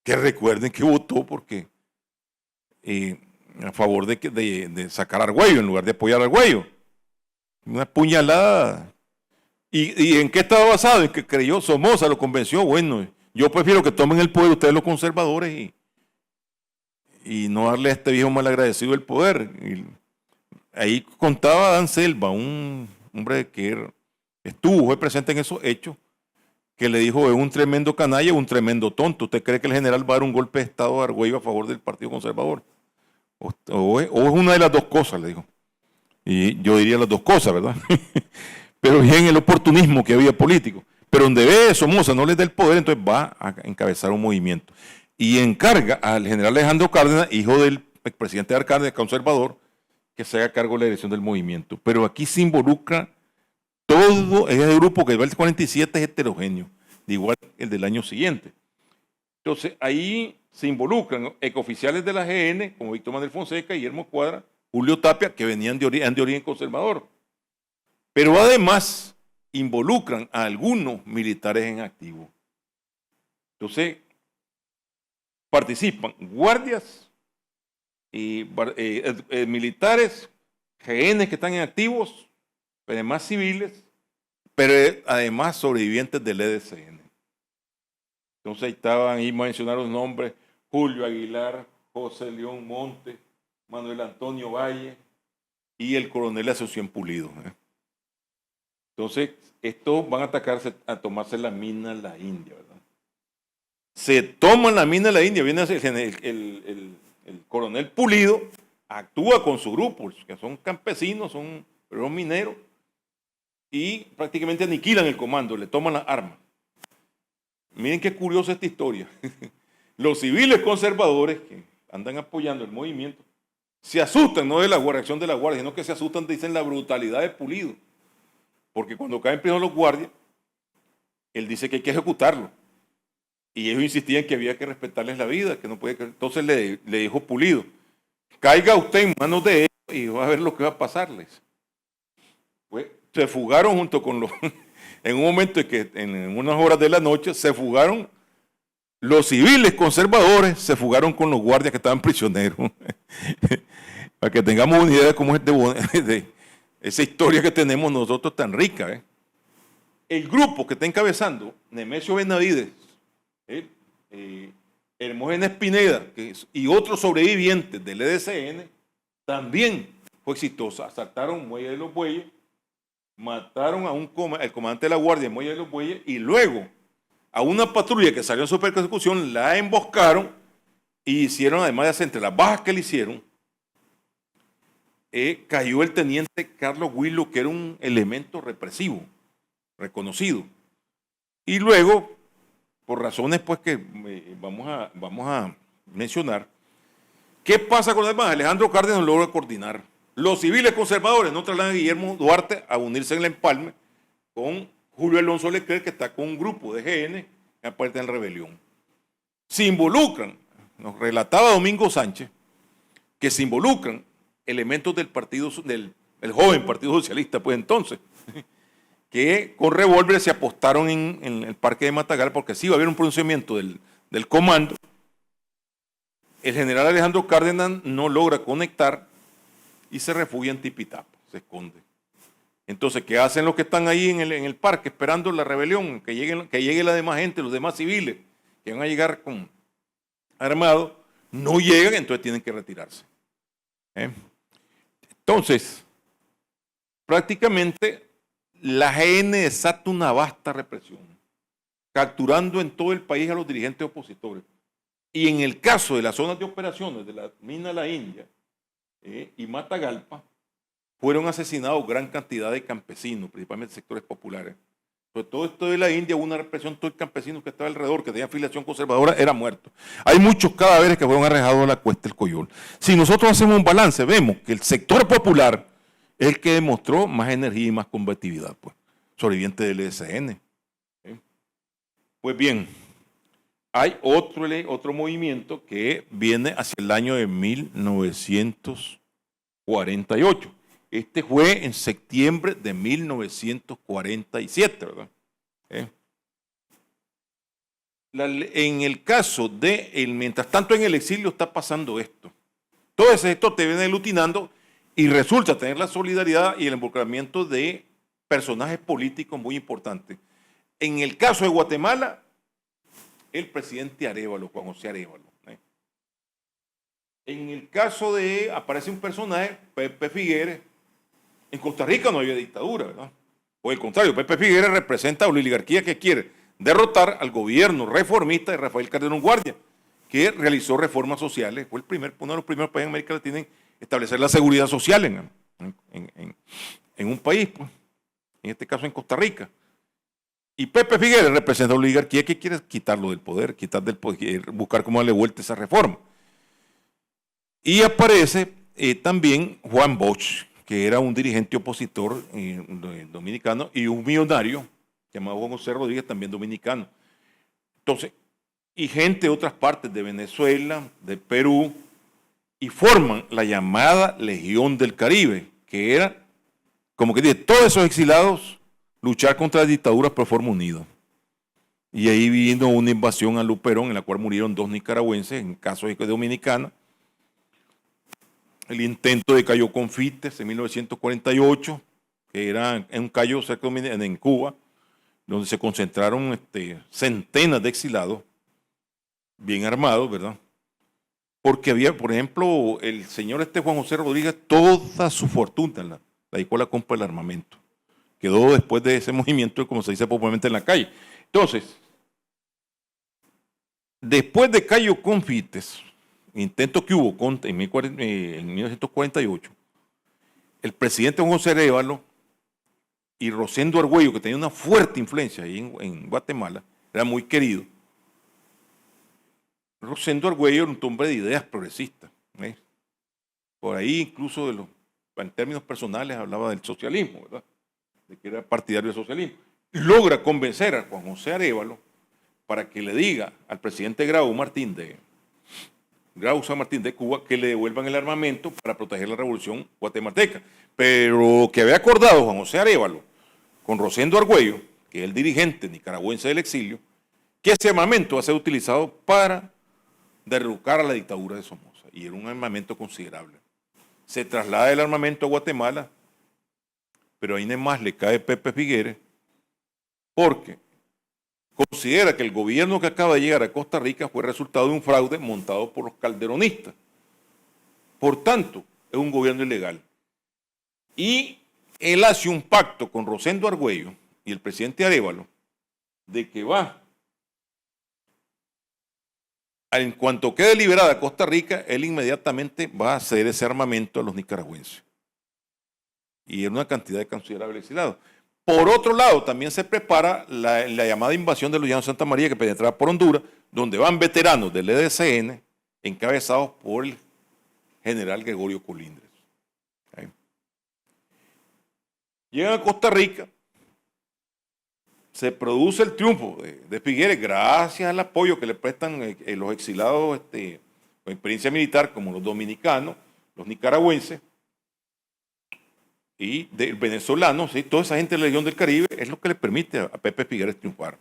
Que recuerden que votó porque a favor de sacar a Argüello en lugar de apoyar a Argüello. Una puñalada. ¿Y en qué estaba basado? En que creyó Somoza, lo convenció. Bueno, yo prefiero que tomen el poder ustedes los conservadores y no darle a este viejo malagradecido el poder. Y ahí contaba Dan Selva, un hombre que fue presente en esos hechos, que le dijo: es un tremendo canalla, un tremendo tonto. ¿Usted cree que el general va a dar un golpe de Estado a Argüello a favor del Partido Conservador? O es una de las dos cosas, le dijo. Y yo diría las dos cosas, ¿verdad? Pero bien el oportunismo que había político. Pero donde ve Somoza no les da el poder, entonces va a encabezar un movimiento. Y encarga al general Alejandro Cárdenas, hijo del expresidente de Cárdenas, conservador, que se haga cargo de la dirección del movimiento. Pero aquí se involucra todo ese grupo que va el 47, es heterogéneo, de igual que el del año siguiente. Entonces ahí se involucran ecoficiales de la GN, como Víctor Manuel Fonseca, Guillermo Cuadra, Julio Tapia, que venían de origen conservador. Pero además involucran a algunos militares en activo. Entonces participan guardias, militares, GN que están en activos, pero además civiles, pero además sobrevivientes del EDCN. Entonces ahí estaban, ahí mencionaron los nombres: Julio Aguilar, José León Montes, Manuel Antonio Valle y el coronel Asunción Pulido. Entonces, estos van a tomarse la mina La India, ¿verdad? Se toman la mina La India, viene el coronel Pulido, actúa con su grupo, que son campesinos, son mineros, y prácticamente aniquilan el comando, le toman las armas. Miren qué curiosa esta historia. Los civiles conservadores que andan apoyando el movimiento se asustan, no de la reacción de la guardia, sino que se asustan, dicen, la brutalidad de Pulido. Porque cuando caen primero los guardias, él dice que hay que ejecutarlo. Y ellos insistían que había que respetarles la vida, que no podía. Entonces le dijo Pulido: caiga usted en manos de ellos y va a ver lo que va a pasarles. Pues se fugaron junto con los... En un momento en que en unas horas de la noche se fugaron los civiles conservadores, se fugaron con los guardias que estaban prisioneros. Para que tengamos una idea de cómo es de esa historia que tenemos nosotros tan rica. El grupo que está encabezando Nemesio Benavides, Hermógenes Pineda y otros sobrevivientes del EDCN también fue exitosa. Asaltaron Muelle de los Bueyes mataron al comandante de la Guardia en Muelle de los Bueyes y luego a una patrulla que salió en su persecución la emboscaron y hicieron, además de entre las bajas que le hicieron, cayó el teniente Carlos Huilo, que era un elemento represivo, reconocido. Y luego, por razones pues que vamos a mencionar, ¿qué pasa con los demás? Alejandro Cárdenas logra coordinar. Los civiles conservadores no trasladan a Guillermo Duarte a unirse en el empalme con Julio Alonso Leclerc, que está con un grupo de GN que aparte en rebelión. Se involucran, nos relataba Domingo Sánchez, que se involucran elementos del partido, del joven Partido Socialista, pues entonces, que con revólveres se apostaron en el parque de Matagal, porque sí iba a haber un pronunciamiento del comando. El general Alejandro Cárdenas no logra conectar y se refugia en Tipitapa, se esconde. Entonces, ¿qué hacen los que están ahí en el parque esperando la rebelión? Que llegue la demás gente, los demás civiles, que van a llegar armados, no llegan, entonces tienen que retirarse. Entonces, prácticamente la GN desata una vasta represión, capturando en todo el país a los dirigentes opositores. Y en el caso de las zonas de operaciones de la mina La India y Matagalpa, fueron asesinados gran cantidad de campesinos, principalmente sectores populares. Sobre todo esto de la India, hubo una represión, todo el campesino que estaba alrededor, que tenía afiliación conservadora, era muerto. Hay muchos cadáveres que fueron arrojados a la cuesta del Coyol. Si nosotros hacemos un balance, vemos que el sector popular es el que demostró más energía y más combatividad, pues, sobreviviente del ESN. Pues bien, hay otro movimiento que viene hacia el año de 1948. Este fue en septiembre de 1947, ¿verdad? En el caso de, mientras tanto en el exilio está pasando esto. Todo ese sector te viene aglutinando y resulta tener la solidaridad y el involucramiento de personajes políticos muy importantes. En el caso de Guatemala, el presidente Arévalo, Juan José Arévalo. En el caso de, aparece un personaje, Pepe Figueres. En Costa Rica no había dictadura, ¿verdad? Por el contrario, Pepe Figueres representa a la oligarquía que quiere derrotar al gobierno reformista de Rafael Calderón Guardia, que realizó reformas sociales. Fue uno de los primeros países en América Latina en establecer la seguridad social en un país, pues, en este caso en Costa Rica. Y Pepe Figueres representa a la oligarquía que quiere quitarlo del poder, buscar cómo darle vuelta a esa reforma. Y aparece también Juan Bosch, que era un dirigente opositor dominicano, y un millonario llamado Juan José Rodríguez, también dominicano. Entonces, y gente de otras partes de Venezuela, de Perú, y forman la llamada Legión del Caribe, que era, como que dice, todos esos exilados luchar contra las dictaduras por forma unida. Y ahí vino una invasión a Luperón, en la cual murieron 2 nicaragüenses, en caso de Dominicana. El intento de Cayo Confites en 1948, que era en un cayo cerca en Cuba, donde se concentraron centenas de exilados, bien armados, ¿verdad? Porque había, por ejemplo, el señor Juan José Rodríguez, toda su fortuna la dedicó a la compra del armamento. Quedó después de ese movimiento, como se dice popularmente, en la calle. Entonces, después de Cayo Confites, intento que hubo en 1948, el presidente Juan José Arévalo y Rosendo Argüello, que tenía una fuerte influencia ahí en Guatemala, era muy querido. Rosendo Argüello era un hombre de ideas progresistas. Por ahí incluso en términos personales hablaba del socialismo, ¿verdad? De que era partidario del socialismo. Logra convencer a Juan José Arévalo para que le diga al presidente Grau San Martín de Cuba que le devuelvan el armamento para proteger la revolución guatemalteca. Pero que había acordado Juan José Arévalo con Rosendo Argüello, que es el dirigente nicaragüense del exilio, que ese armamento va a ser utilizado para derrocar a la dictadura de Somoza. Y era un armamento considerable. Se traslada el armamento a Guatemala, pero ahí más le cae Pepe Figueres, porque considera que el gobierno que acaba de llegar a Costa Rica fue resultado de un fraude montado por los calderonistas. Por tanto, es un gobierno ilegal. Y él hace un pacto con Rosendo Argüello y el presidente Arévalo de que en cuanto quede liberada Costa Rica, él inmediatamente va a ceder ese armamento a los nicaragüenses. Y en una cantidad considerable de lado. Por otro lado, también se prepara la llamada invasión de los Llanos de Santa María, que penetraba por Honduras, donde van veteranos del EDCN, encabezados por el general Gregorio Colindres. ¿Okay? Llegan a Costa Rica, se produce el triunfo de Figueres gracias al apoyo que le prestan los exilados con experiencia militar, como los dominicanos, los nicaragüenses, y del venezolano, ¿sí? Toda esa gente de la región del Caribe es lo que le permite a Pepe Figueres triunfar.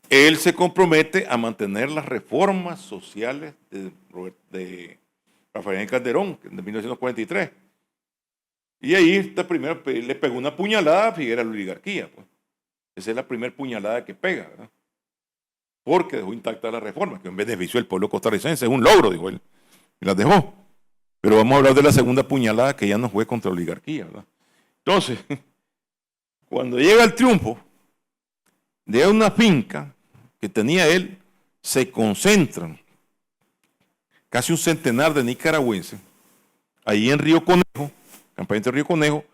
Él se compromete a mantener las reformas sociales de Rafael Calderón, de 1943. Y ahí primero le pegó una puñalada a Figueres a la oligarquía. Pues. Esa es la primera puñalada que pega, ¿verdad? Porque dejó intacta la reforma, que en beneficio del pueblo costarricense es un logro, dijo él, y las dejó. Pero vamos a hablar de la segunda puñalada que ya no fue contra la oligarquía, ¿verdad? Entonces, cuando llega el triunfo, de una finca que tenía él, se concentran casi un centenar de nicaragüenses, ahí en Río Conejo, campamento de Río Conejo,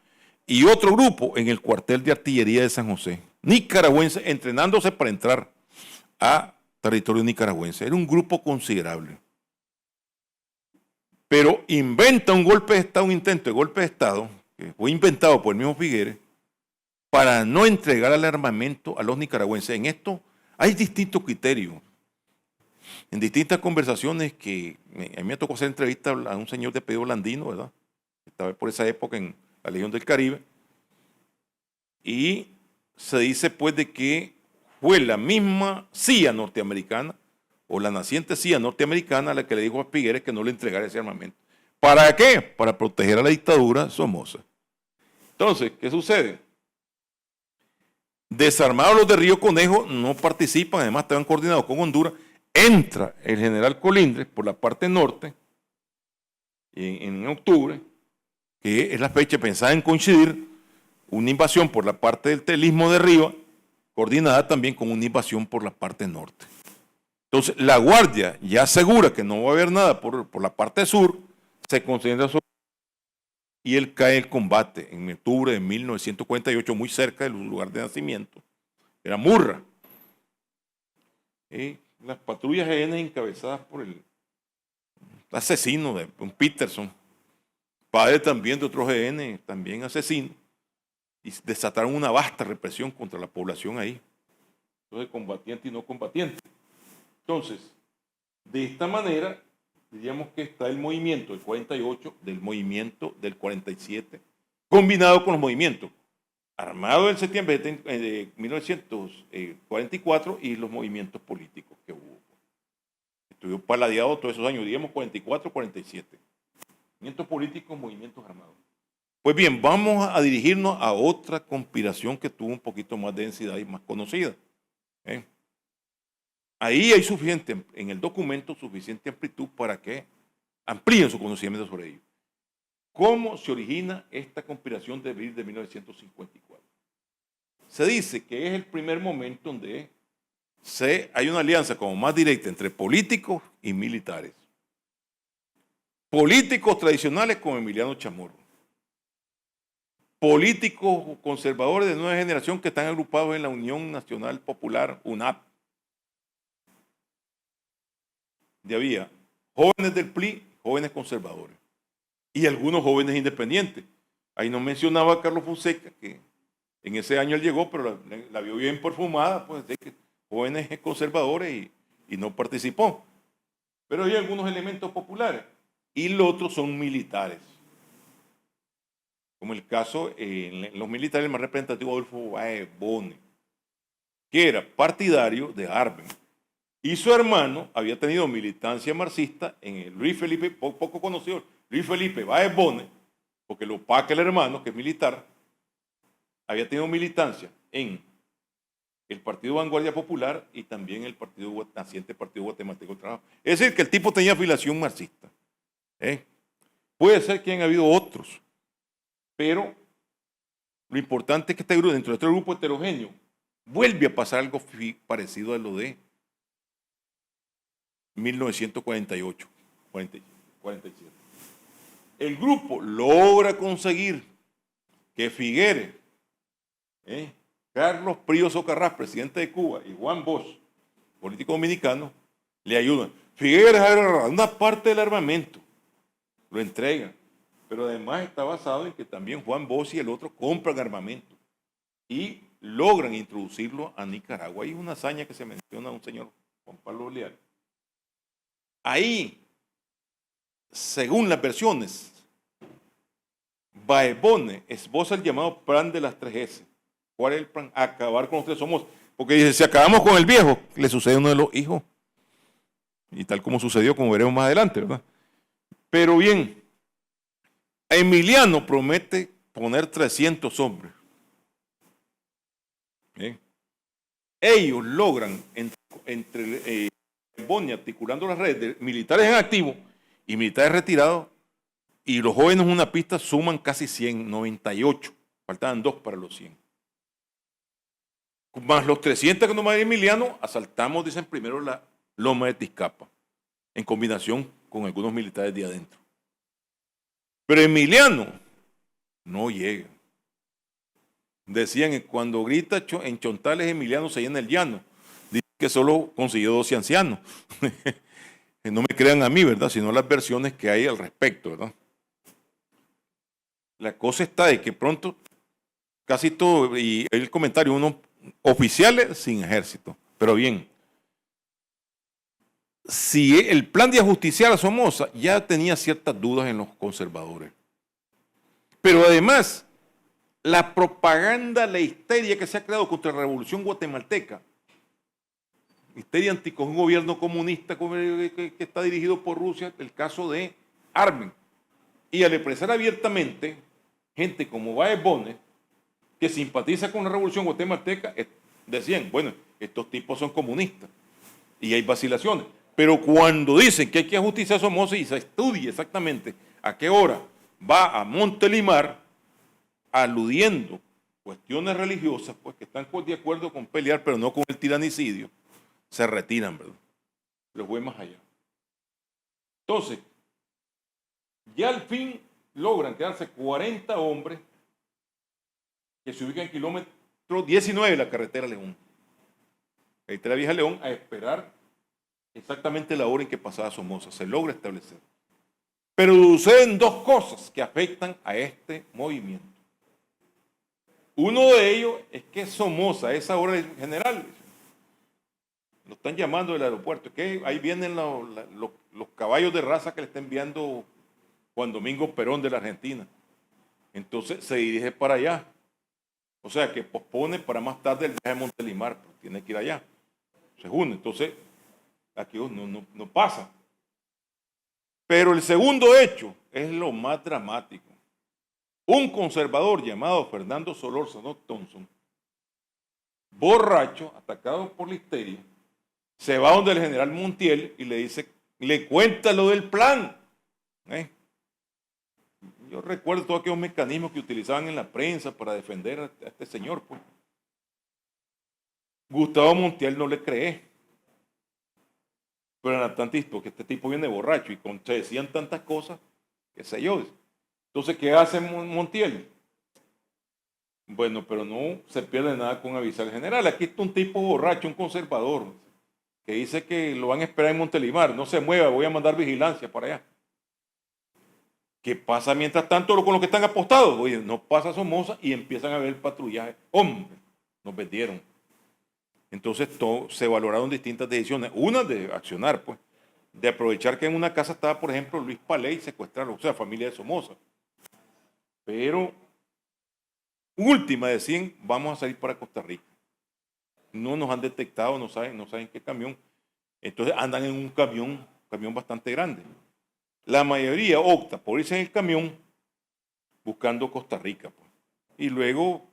y otro grupo en el cuartel de artillería de San José, nicaragüenses entrenándose para entrar a territorio nicaragüense. Era un grupo considerable. Pero inventa un golpe de Estado, un intento de golpe de Estado, que fue inventado por el mismo Figueres, para no entregar el armamento a los nicaragüenses. En esto hay distintos criterios. En distintas conversaciones que a mí me tocó hacer entrevista a un señor de Pedro Landino, ¿verdad? Estaba por esa época en la Legión del Caribe. Y se dice pues de que fue la misma CIA norteamericana o la naciente CIA norteamericana la que le dijo a Figueres que no le entregara ese armamento. ¿Para qué? Para proteger a la dictadura Somoza. Entonces, ¿qué sucede? Desarmados los de Río Conejo, no participan, además estaban coordinados con Honduras. Entra el general Colindres por la parte norte en octubre, que es la fecha pensada en coincidir una invasión por la parte del Istmo de Arriba, coordinada también con una invasión por la parte norte. Entonces, la Guardia ya asegura que no va a haber nada por la parte sur, se concentra sobre y él cae el combate en octubre de 1948, muy cerca del lugar de nacimiento. Era Murra. Las patrullas EN encabezadas por el asesino de Peterson, padre también de otros EN, también asesino, y desataron una vasta represión contra la población ahí. Entonces, combatiente y no combatiente. Entonces, de esta manera, diríamos que está el movimiento del 48, del movimiento del 47, combinado con los movimientos armados en septiembre de 1944 y los movimientos políticos que hubo. Estuvo paladeado todos esos años, digamos 44, 47. Movimientos políticos, movimientos armados. Pues bien, vamos a dirigirnos a otra conspiración que tuvo un poquito más de densidad y más conocida. Ahí hay suficiente, en el documento, suficiente amplitud para que amplíen su conocimiento sobre ello. ¿Cómo se origina esta conspiración de abril de 1954? Se dice que es el primer momento donde hay una alianza como más directa entre políticos y militares. Políticos tradicionales como Emiliano Chamorro. Políticos conservadores de nueva generación que están agrupados en la Unión Nacional Popular, UNAP. Y había jóvenes del PLI, jóvenes conservadores y algunos jóvenes independientes. Ahí nos mencionaba Carlos Fonseca que en ese año él llegó, pero la vio bien perfumada, pues de que jóvenes conservadores y no participó. Pero hay algunos elementos populares y los otros son militares. Como el caso, los militares más representativo Adolfo Báez Bone, que era partidario de Arben. Y su hermano había tenido militancia marxista en el Luis Felipe, poco conocido, Luis Felipe Báez Bone, porque lo opaca el hermano, que es militar, había tenido militancia en el Partido Vanguardia Popular y también el naciente Partido Guatemalteco del Trabajo. Es decir, que el tipo tenía afiliación marxista. Puede ser que hayan habido otros, pero lo importante es que dentro de este grupo heterogéneo vuelve a pasar algo parecido a lo de 1948, 47. El grupo logra conseguir que Figueres, Carlos Prío Socarrás, presidente de Cuba, y Juan Bosch, político dominicano, le ayudan. Figueres agarra una parte del armamento, lo entregan, pero además está basado en que también Juan Bosch y el otro compran armamento y logran introducirlo a Nicaragua. Hay una hazaña que se menciona a un señor Juan Pablo Leal. Ahí, según las versiones, Baebone esboza el llamado plan de las 3S. ¿Cuál es el plan? Acabar con los 3 Somoza. Porque dice, si acabamos con el viejo, le sucede a uno de los hijos. Y tal como sucedió, como veremos más adelante, ¿verdad? Pero bien, Emiliano promete poner 300 hombres. ¿Bien? Ellos logran, entre Boni articulando las redes de militares en activo y militares retirados, y los jóvenes en una pista suman casi 100, 98. Faltaban 2 para los 100. Más los 300 que nos va a ir Emiliano, asaltamos, dicen primero, la Loma de Tizcapa, en combinación con algunos militares de adentro. Pero Emiliano no llega. Decían que cuando grita en Chontales, Emiliano se llena el llano. Dicen que solo consiguió 12 ancianos. No me crean a mí, ¿verdad? Sino las versiones que hay al respecto, ¿verdad? La cosa está de que pronto casi todo, y el comentario, unos oficiales sin ejército. Pero bien, si el plan de ajusticiar a Somoza ya tenía ciertas dudas en los conservadores. Pero además, la propaganda, la histeria que se ha creado contra la revolución guatemalteca, histeria ante un gobierno comunista que está dirigido por Rusia, el caso de Armen, y al expresar abiertamente gente como Baebone, que simpatiza con la revolución guatemalteca, decían, bueno, estos tipos son comunistas y hay vacilaciones. Pero cuando dicen que hay que ajusticiar a Somoza y se estudia exactamente a qué hora va a Montelimar, aludiendo cuestiones religiosas, pues que están de acuerdo con pelear, pero no con el tiranicidio, se retiran, ¿verdad? Pero fue más allá. Entonces, ya al fin logran quedarse 40 hombres que se ubican en kilómetro 19 de la carretera León. Carretera Vieja León, a esperar exactamente la hora en que pasaba Somoza. Se logra establecer. Pero suceden 2 cosas que afectan a este movimiento. Uno de ellos es que Somoza, a esa hora en general, lo están llamando del aeropuerto, es que ahí vienen los caballos de raza que le está enviando Juan Domingo Perón de la Argentina. Entonces se dirige para allá. O sea que pospone para más tarde el viaje a Montelimar, pero tiene que ir allá. Se une. Entonces, aquí no pasa. Pero el segundo hecho es lo más dramático. Un conservador llamado Fernando Solórzano Thompson, borracho, atacado por la histeria, se va donde el general Montiel y le dice, le cuenta lo del plan. Yo recuerdo todos aquellos mecanismos que utilizaban en la prensa para defender a este señor. Pues. Gustavo Montiel no le cree. Pero era tanto porque este tipo viene borracho y se decían tantas cosas, qué sé yo. Entonces, ¿qué hace Montiel? Bueno, pero no se pierde nada con avisar al general. Aquí está un tipo borracho, un conservador, que dice que lo van a esperar en Montelimar. No se mueva, voy a mandar vigilancia para allá. ¿Qué pasa mientras tanto con los que están apostados? Oye, no pasa Somoza y empiezan a ver el patrullaje. ¡Hombre! Nos vendieron. Entonces se valoraron distintas decisiones. Una de accionar, pues. De aprovechar que en una casa estaba, por ejemplo, Luis Paley secuestrado, o sea, familia de Somoza. Pero, última decían, vamos a salir para Costa Rica. No nos han detectado, no saben qué camión. Entonces andan en un camión bastante grande. La mayoría opta por irse en el camión buscando Costa Rica. Pues. Y luego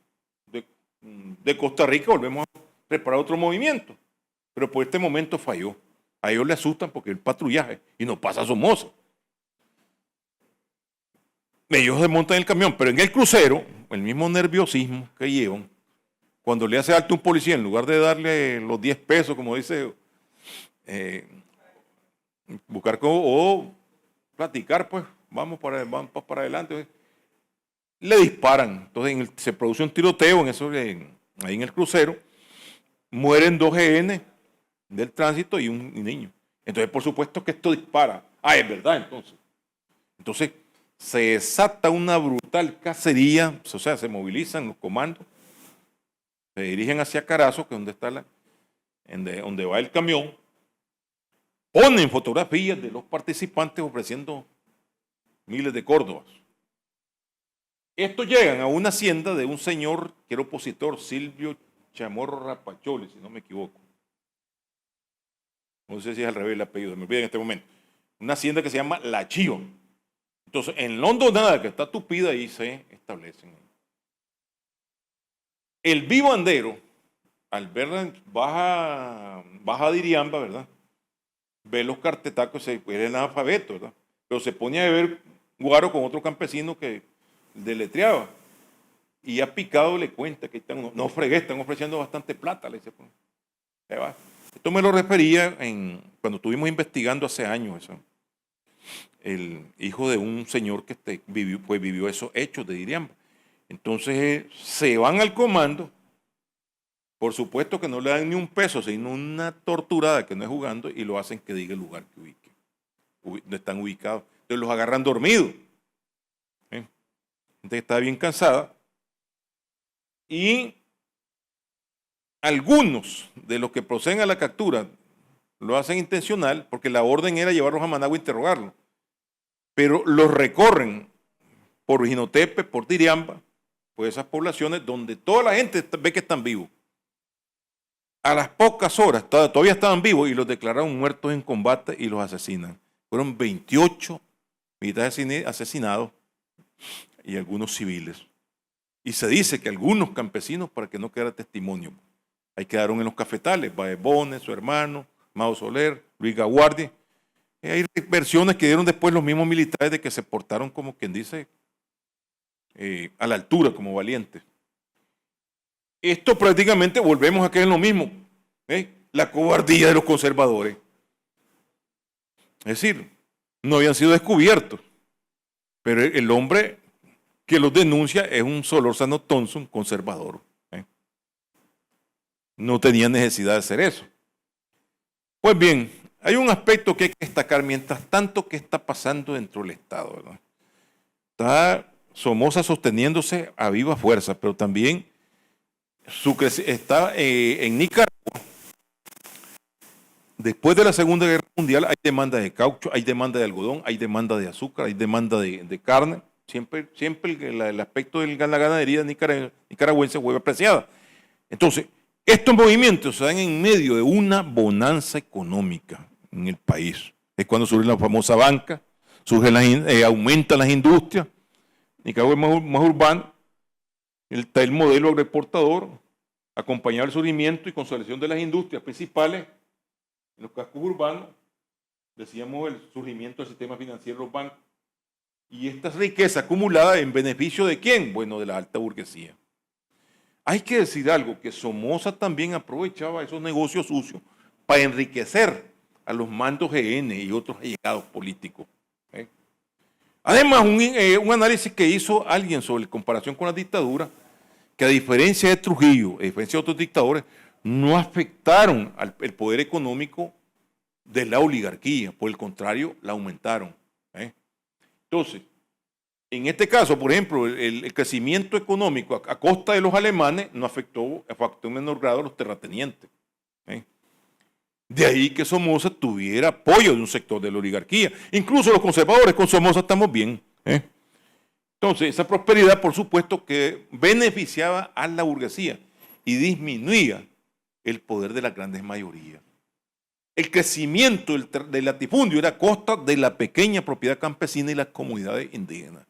de Costa Rica volvemos a preparar otro movimiento. Pero por este momento falló. A ellos le asustan porque el patrullaje y no pasa Somoza. ellos se montan en el camión, pero en el crucero, el mismo nerviosismo que llevan, cuando le hace alto un policía, en lugar de darle los 10 pesos, como dice, buscar o platicar, pues vamos para adelante, le disparan. Entonces se produce un tiroteo ahí en el crucero, mueren 2 GN del tránsito y un niño. Entonces, por supuesto que esto dispara. Es verdad, entonces. Entonces, se desata una brutal cacería, o sea, se movilizan los comandos, se dirigen hacia Carazo, que es donde está donde va el camión, ponen fotografías de los participantes ofreciendo miles de córdobas. Estos llegan a una hacienda de un señor que era opositor, Silvio Chamorro Rapacholi, si no me equivoco. No sé si es al revés el apellido, me olvidé en este momento. Una hacienda que se llama La Chío. Entonces, en Londonada, que está tupida, ahí se establecen. El vivandero, al ver baja Diriamba, ¿verdad? Ve los cartetacos, él es analfabeto, ¿verdad? Pero se pone a beber guaro con otro campesino que deletreaba. Y a picado le cuenta que no fregué, están ofreciendo bastante plata, le dice. Se va. Esto me lo refería cuando estuvimos investigando hace años eso. El hijo de un señor que vivió esos hechos de Diriamba. Entonces se van al comando, por supuesto que no le dan ni un peso, sino una torturada que no es jugando y lo hacen que diga el lugar donde están ubicados. Entonces los agarran dormidos. Gente que está bien cansada. Y algunos de los que proceden a la captura lo hacen intencional porque la orden era llevarlos a Managua a interrogarlos. Pero los recorren por Jinotepe, por Diriamba, por esas poblaciones donde toda la gente ve que están vivos. A las pocas horas todavía estaban vivos y los declararon muertos en combate y los asesinan. Fueron 28 militares asesinados y algunos civiles. Y se dice que algunos campesinos, para que no quedara testimonio, ahí quedaron en los cafetales, Baebones, su hermano, Mao Soler, Luis Gaguardi. Hay versiones que dieron después los mismos militares de que se portaron como quien dice a la altura, como valientes. Esto prácticamente volvemos a que es lo mismo, la cobardía de los conservadores. Es decir, no habían sido descubiertos, pero el hombre que los denuncia es un Solórzano Thompson conservador. No tenía necesidad de hacer eso. Pues bien, hay un aspecto que hay que destacar mientras tanto que está pasando dentro del Estado, ¿verdad? Está Somoza sosteniéndose a viva fuerza, pero también está en Nicaragua. Después de la Segunda Guerra Mundial hay demanda de caucho, hay demanda de algodón, hay demanda de azúcar, hay demanda de carne. Siempre el aspecto de la ganadería nicaragüense fue apreciada. Entonces, estos movimientos se dan en medio de una bonanza económica en el país. Es cuando surge la famosa banca, aumentan las industrias. Nicaragua es más urbano. Está el modelo agroexportador, acompañado del surgimiento y consolidación de las industrias principales en los cascos urbanos. Decíamos el surgimiento del sistema financiero de los bancos. Y esta riqueza acumulada en beneficio de ¿quién? Bueno, de la alta burguesía. Hay que decir algo, que Somoza también aprovechaba esos negocios sucios para enriquecer a los mandos GN y otros allegados políticos. Además, un análisis que hizo alguien sobre comparación con la dictadura, que a diferencia de Trujillo, a diferencia de otros dictadores, no afectaron el poder económico de la oligarquía, por el contrario, la aumentaron. Entonces, en este caso, por ejemplo, el crecimiento económico a costa de los alemanes no afectó en menor grado a los terratenientes. De ahí que Somoza tuviera apoyo de un sector de la oligarquía. Incluso los conservadores con Somoza estamos bien. Entonces, esa prosperidad, por supuesto, que beneficiaba a la burguesía y disminuía el poder de las grandes mayorías. El crecimiento del latifundio era a costa de la pequeña propiedad campesina y las comunidades indígenas.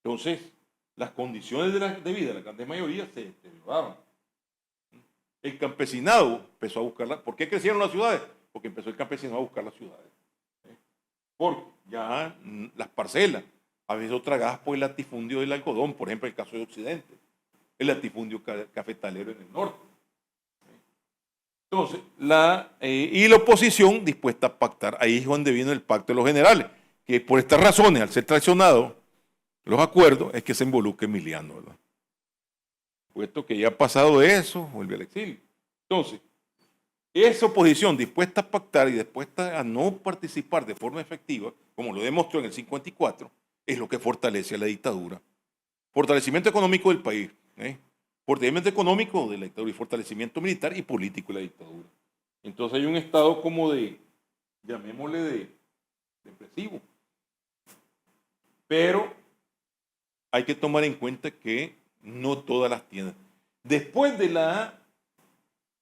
Entonces, las condiciones de vida de la grandes mayoría se deterioraron. El campesinado empezó a buscarla. ¿Por qué crecieron las ciudades? Porque empezó el campesinado a buscar las ciudades. Porque ya las parcelas a veces tragadas por el latifundio del algodón, por ejemplo, en el caso de Occidente, el latifundio cafetalero en el norte. Entonces, y la oposición dispuesta a pactar, ahí es donde viene el pacto de los generales, que por estas razones, al ser traicionados los acuerdos, es que se involucra Emiliano, ¿verdad? Puesto que ya ha pasado eso, vuelve al exilio. Entonces, esa oposición dispuesta a pactar y dispuesta a no participar de forma efectiva, como lo demostró en el 54, es lo que fortalece a la dictadura. Fortalecimiento económico del país, fortalecimiento económico de la dictadura y fortalecimiento militar y político de la dictadura. Entonces hay un estado como de, llamémosle de depresivo. Pero hay que tomar en cuenta que no todas las tienen. Después de la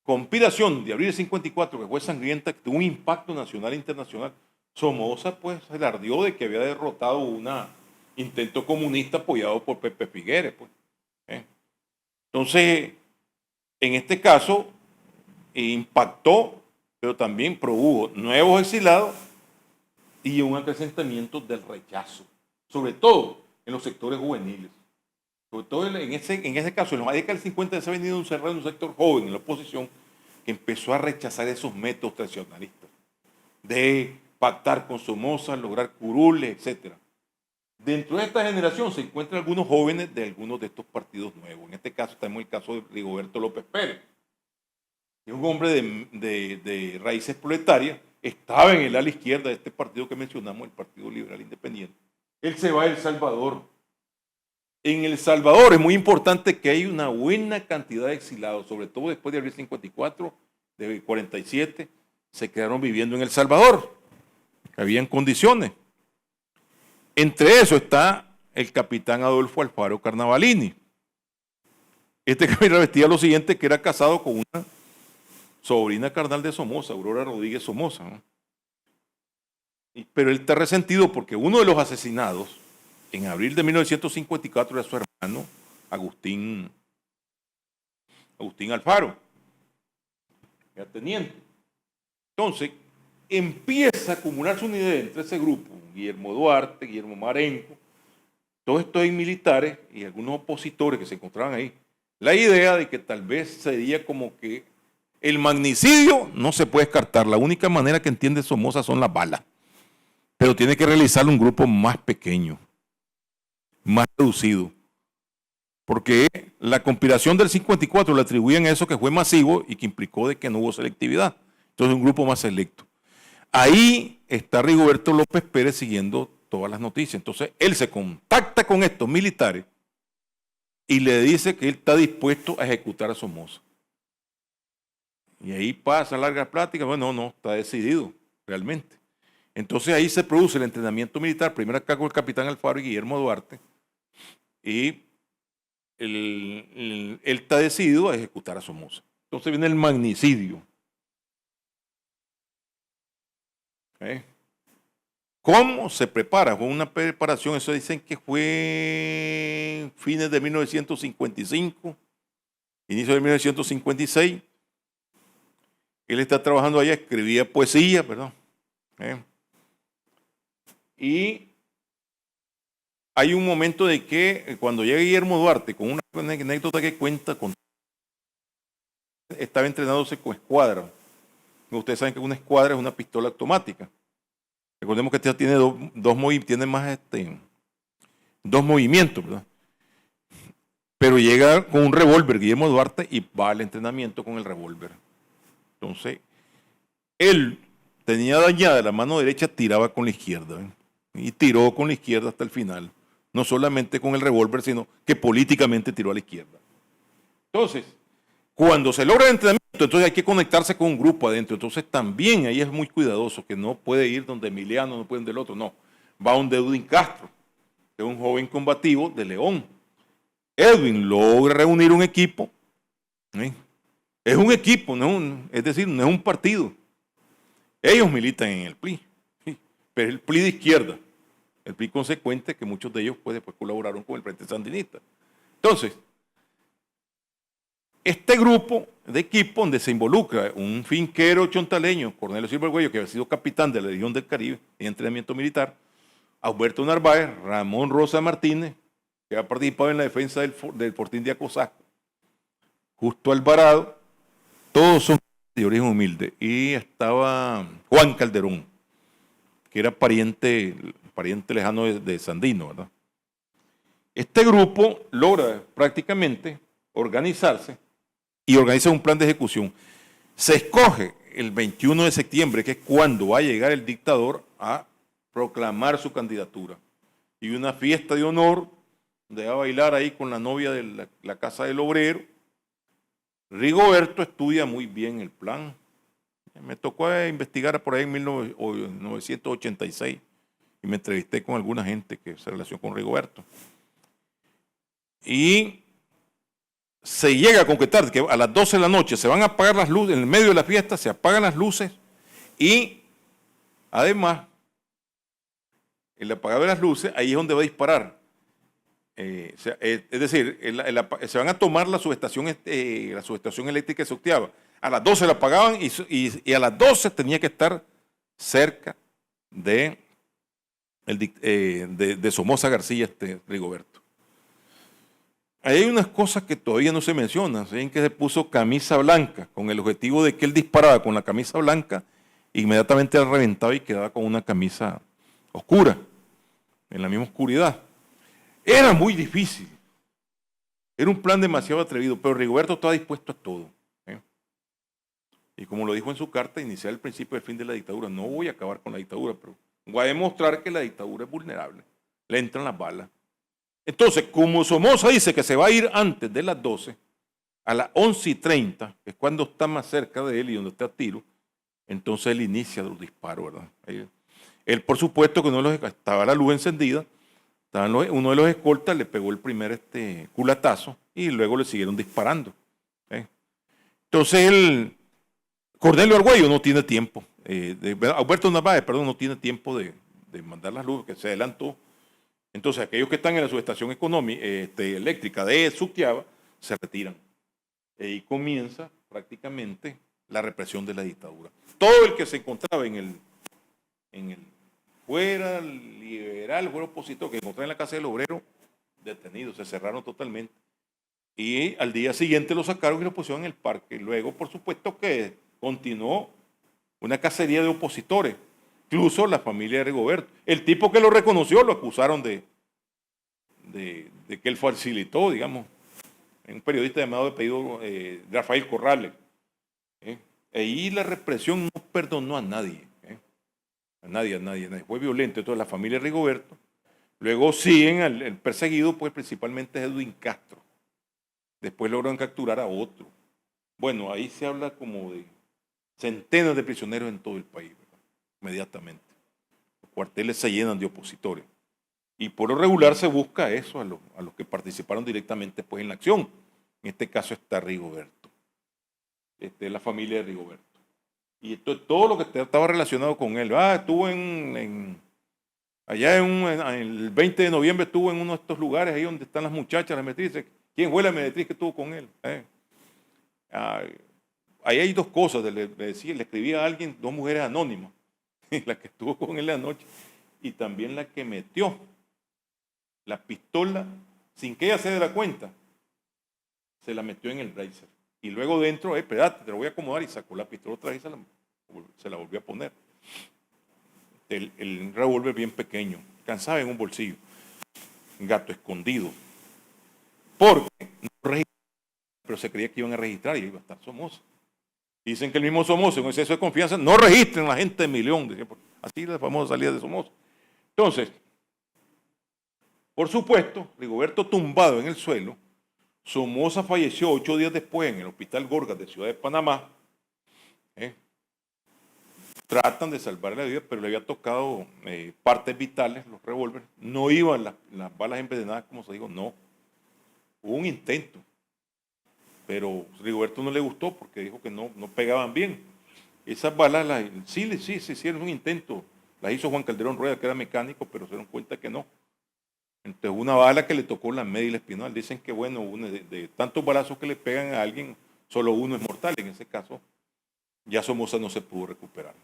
conspiración de abril del 54, que fue sangrienta, que tuvo un impacto nacional e internacional, Somoza pues se alardeó de que había derrotado un intento comunista apoyado por Pepe Figueres. Pues. Entonces, en este caso, impactó, pero también produjo nuevos exilados y un acrecentamiento del rechazo, sobre todo en los sectores juveniles. Sobre todo en ese caso, en la década del 50 se ha venido encerrado un sector joven en la oposición que empezó a rechazar esos métodos tradicionalistas de pactar con Somoza, lograr curules, etc. Dentro de esta generación se encuentran algunos jóvenes de algunos de estos partidos nuevos. En este caso tenemos el caso de Rigoberto López Pérez, que es un hombre de raíces proletarias, estaba en el ala izquierda de este partido que mencionamos, el Partido Liberal Independiente. Él se va a El Salvador. En El Salvador es muy importante que hay una buena cantidad de exilados, sobre todo después de abril 54, de 47, se quedaron viviendo en El Salvador. Habían condiciones. Entre eso está el capitán Adolfo Alfaro Carnavalini. Este capitán vestía lo siguiente, que era casado con una sobrina carnal de Somoza, Aurora Rodríguez Somoza, ¿no? Pero él está resentido porque uno de los asesinados en abril de 1954 era su hermano Agustín Alfaro, era teniente. Entonces, empieza a acumularse una idea entre ese grupo, Guillermo Duarte, Guillermo Marenco, todos estos militares y algunos opositores que se encontraban ahí, la idea de que tal vez sería como que el magnicidio no se puede descartar, la única manera que entiende Somoza son las balas, pero tiene que realizarlo un grupo más pequeño, más reducido, porque la conspiración del 54 le atribuían a eso que fue masivo y que implicó de que no hubo selectividad, entonces un grupo más selecto. Ahí está Rigoberto López Pérez siguiendo todas las noticias. Entonces, él se contacta con estos militares y le dice que él está dispuesto a ejecutar a Somoza. Y ahí pasa larga plática. Bueno, no, está decidido, realmente. Entonces, ahí se produce el entrenamiento militar, primero acá con el capitán Alfaro y Guillermo Duarte, y él está decidido a ejecutar a Somoza. Entonces viene el magnicidio. ¿Cómo se prepara? Fue una preparación, eso dicen que fue fines de 1955, inicio de 1956. Él está trabajando allá, escribía poesía, perdón. Y hay un momento de que cuando llega Guillermo Duarte, con una anécdota que cuenta, estaba entrenándose con escuadra. Ustedes saben que una escuadra es una pistola automática. Recordemos que esta tiene dos movimientos, ¿verdad? Pero llega con un revólver, Guillermo Duarte, y va al entrenamiento con el revólver. Entonces, él tenía dañada la mano derecha, tiraba con la izquierda, ¿ven? Y tiró con la izquierda hasta el final. No solamente con el revólver, sino que políticamente tiró a la izquierda. Entonces, cuando se logra el entrenamiento, entonces hay que conectarse con un grupo adentro. Entonces también ahí es muy cuidadoso, que no puede ir donde Emiliano, no puede ir donde el otro, no. Va donde Edwin Castro, que es un joven combativo de León. Edwin logra reunir un equipo. Es un equipo, es decir, no es un partido. Ellos militan en el PLI, pero es el PLI de izquierda. El PLI consecuente que muchos de ellos pues, después colaboraron con el Frente Sandinista. Entonces, este grupo de equipo donde se involucra un finquero chontaleño, Cornelio Silva Arguello, que había sido capitán de la Legión del Caribe en entrenamiento militar, Alberto Narváez, Ramón Rosa Martínez, que ha participado en la defensa del Fortín de Acosaco, Justo Alvarado, todos son de origen humilde. Y estaba Juan Calderón, que era pariente lejano de Sandino, ¿verdad? Este grupo logra prácticamente organizarse y organiza un plan de ejecución. Se escoge el 21 de septiembre, que es cuando va a llegar el dictador a proclamar su candidatura. Y una fiesta de honor, donde va a bailar ahí con la novia de la Casa del Obrero. Rigoberto estudia muy bien el plan. Me tocó investigar por ahí en 1986 y me entrevisté con alguna gente que se relacionó con Rigoberto. Y se llega a concretar que a las 12 de la noche se van a apagar las luces, en el medio de la fiesta se apagan las luces y además el apagado de las luces, ahí es donde va a disparar. Es decir, se van a tomar la subestación eléctrica de Soctiaba. A las 12 la apagaban y a las 12 tenía que estar cerca de Somoza García, Rigoberto. Ahí hay unas cosas que todavía no se mencionan. ¿Saben que se puso camisa blanca con el objetivo de que él disparaba con la camisa blanca, inmediatamente él reventaba y quedaba con una camisa oscura, en la misma oscuridad? Era muy difícil. Era un plan demasiado atrevido, pero Rigoberto estaba dispuesto a todo. Y como lo dijo en su carta, iniciar el principio del fin de la dictadura. No voy a acabar con la dictadura, pero voy a demostrar que la dictadura es vulnerable. Le entran las balas. Entonces, como Somoza dice que se va a ir antes de las 12, a las 11:30, que es cuando está más cerca de él y donde está a tiro, entonces él inicia los disparos, ¿verdad? Él, por supuesto, que estaba la luz encendida, uno de los escoltas le pegó el primer culatazo y luego le siguieron disparando. Entonces, Cornelio Argüello no tiene tiempo, Alberto Narváez, perdón, no tiene tiempo de mandar las luces, que se adelantó. Entonces, aquellos que están en la subestación eléctrica de Soctiaba se retiran. Y ahí comienza prácticamente la represión de la dictadura. Todo el que se encontraba fuera liberal, fuera opositor, que encontraba en la Casa del Obrero, detenidos, se cerraron totalmente. Y al día siguiente lo sacaron y lo pusieron en el parque. Luego, por supuesto, que continuó una cacería de opositores. Incluso la familia de Rigoberto. El tipo que lo reconoció lo acusaron de que él facilitó, digamos, un periodista llamado de apellido Rafael Corrales. Ahí la represión no perdonó a nadie. A nadie. Fue violento. Entonces la familia de Rigoberto. Luego siguen el perseguido, pues principalmente es Edwin Castro. Después logran capturar a otro. Bueno, ahí se habla como de centenas de prisioneros en todo el país, ¿verdad? Inmediatamente. Los cuarteles se llenan de opositores. Y por lo regular se busca eso a los que participaron directamente pues, en la acción. En este caso está Rigoberto. La familia de Rigoberto. Y todo lo que estaba relacionado con él. Estuvo allá el 20 de noviembre estuvo en uno de estos lugares ahí donde están las muchachas, las meretrices. ¿Quién fue la meretriz que estuvo con él? Ahí hay dos cosas. Le escribía a alguien, dos mujeres anónimas. La que estuvo con él la noche y también la que metió la pistola sin que ella se dé la cuenta, se la metió en el bracer y luego dentro, espérate, te lo voy a acomodar, y sacó la pistola otra vez y se la volvió a poner. El revólver bien pequeño, cansaba en un bolsillo, gato escondido, porque no registraron, pero se creía que iban a registrar y iba a estar Somoza. Dicen que el mismo Somoza, en exceso de confianza, no registren a la gente de Milón. Así la famosa salida de Somoza. Entonces, por supuesto, Rigoberto tumbado en el suelo, Somoza falleció 8 días después en el Hospital Gorgas de Ciudad de Panamá. Tratan de salvar la vida, pero le había tocado partes vitales, los revólveres. No iban las balas envenenadas, como se dijo, no. Hubo un intento. Pero Rigoberto no le gustó porque dijo que no pegaban bien. Esas balas, sí hicieron un intento. Las hizo Juan Calderón Rueda, que era mecánico, pero se dieron cuenta que no. Entonces, una bala que le tocó la media y la espinal. Dicen que, bueno, de tantos balazos que le pegan a alguien, solo uno es mortal. En ese caso, ya Somoza no se pudo recuperar.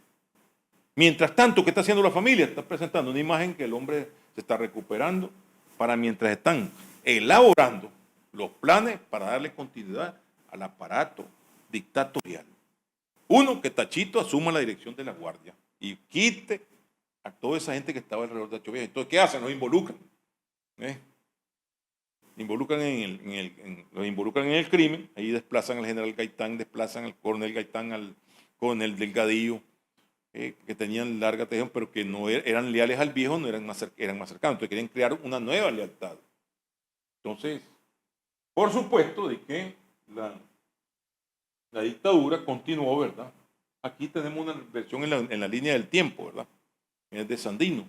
Mientras tanto, ¿qué está haciendo la familia? Está presentando una imagen que el hombre se está recuperando para mientras están elaborando los planes para darle continuidad al aparato dictatorial. Uno, que Tachito asuma la dirección de la Guardia y quite a toda esa gente que estaba alrededor de Achovieja. Entonces, ¿qué hacen? Los involucran. Los involucran en el crimen. Ahí desplazan al general Gaitán, desplazan al coronel Gaitán, al coronel Delgadillo, que tenían larga tradición, pero que no eran leales al viejo, no eran más cercanos. Entonces querían crear una nueva lealtad. Entonces, por supuesto de que la dictadura continuó, ¿verdad? Aquí tenemos una versión en la línea del tiempo, ¿verdad? Es de Sandino.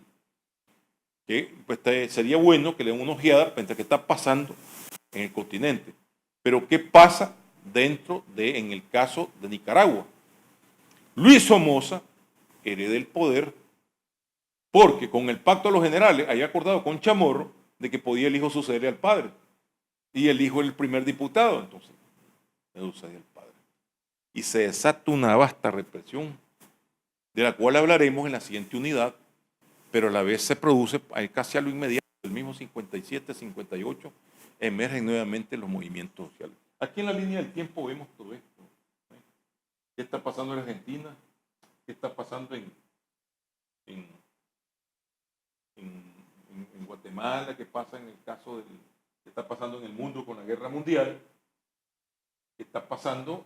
Que pues, sería bueno que le den una ojeada frente a qué está pasando en el continente. Pero ¿qué pasa en el caso de Nicaragua? Luis Somoza hereda el poder porque con el pacto de los generales había acordado con Chamorro de que podía el hijo sucederle al padre. Y el hijo era el primer diputado, entonces le sucedía al padre. Y se desata una vasta represión, de la cual hablaremos en la siguiente unidad, pero a la vez se produce casi a lo inmediato, el mismo 57, 58, emergen nuevamente los movimientos sociales. Aquí en la línea del tiempo vemos todo esto. ¿Qué está pasando en Argentina? ¿Qué está pasando en Guatemala? ¿Qué pasa en el caso qué está pasando en el mundo con la guerra mundial? ¿Qué está pasando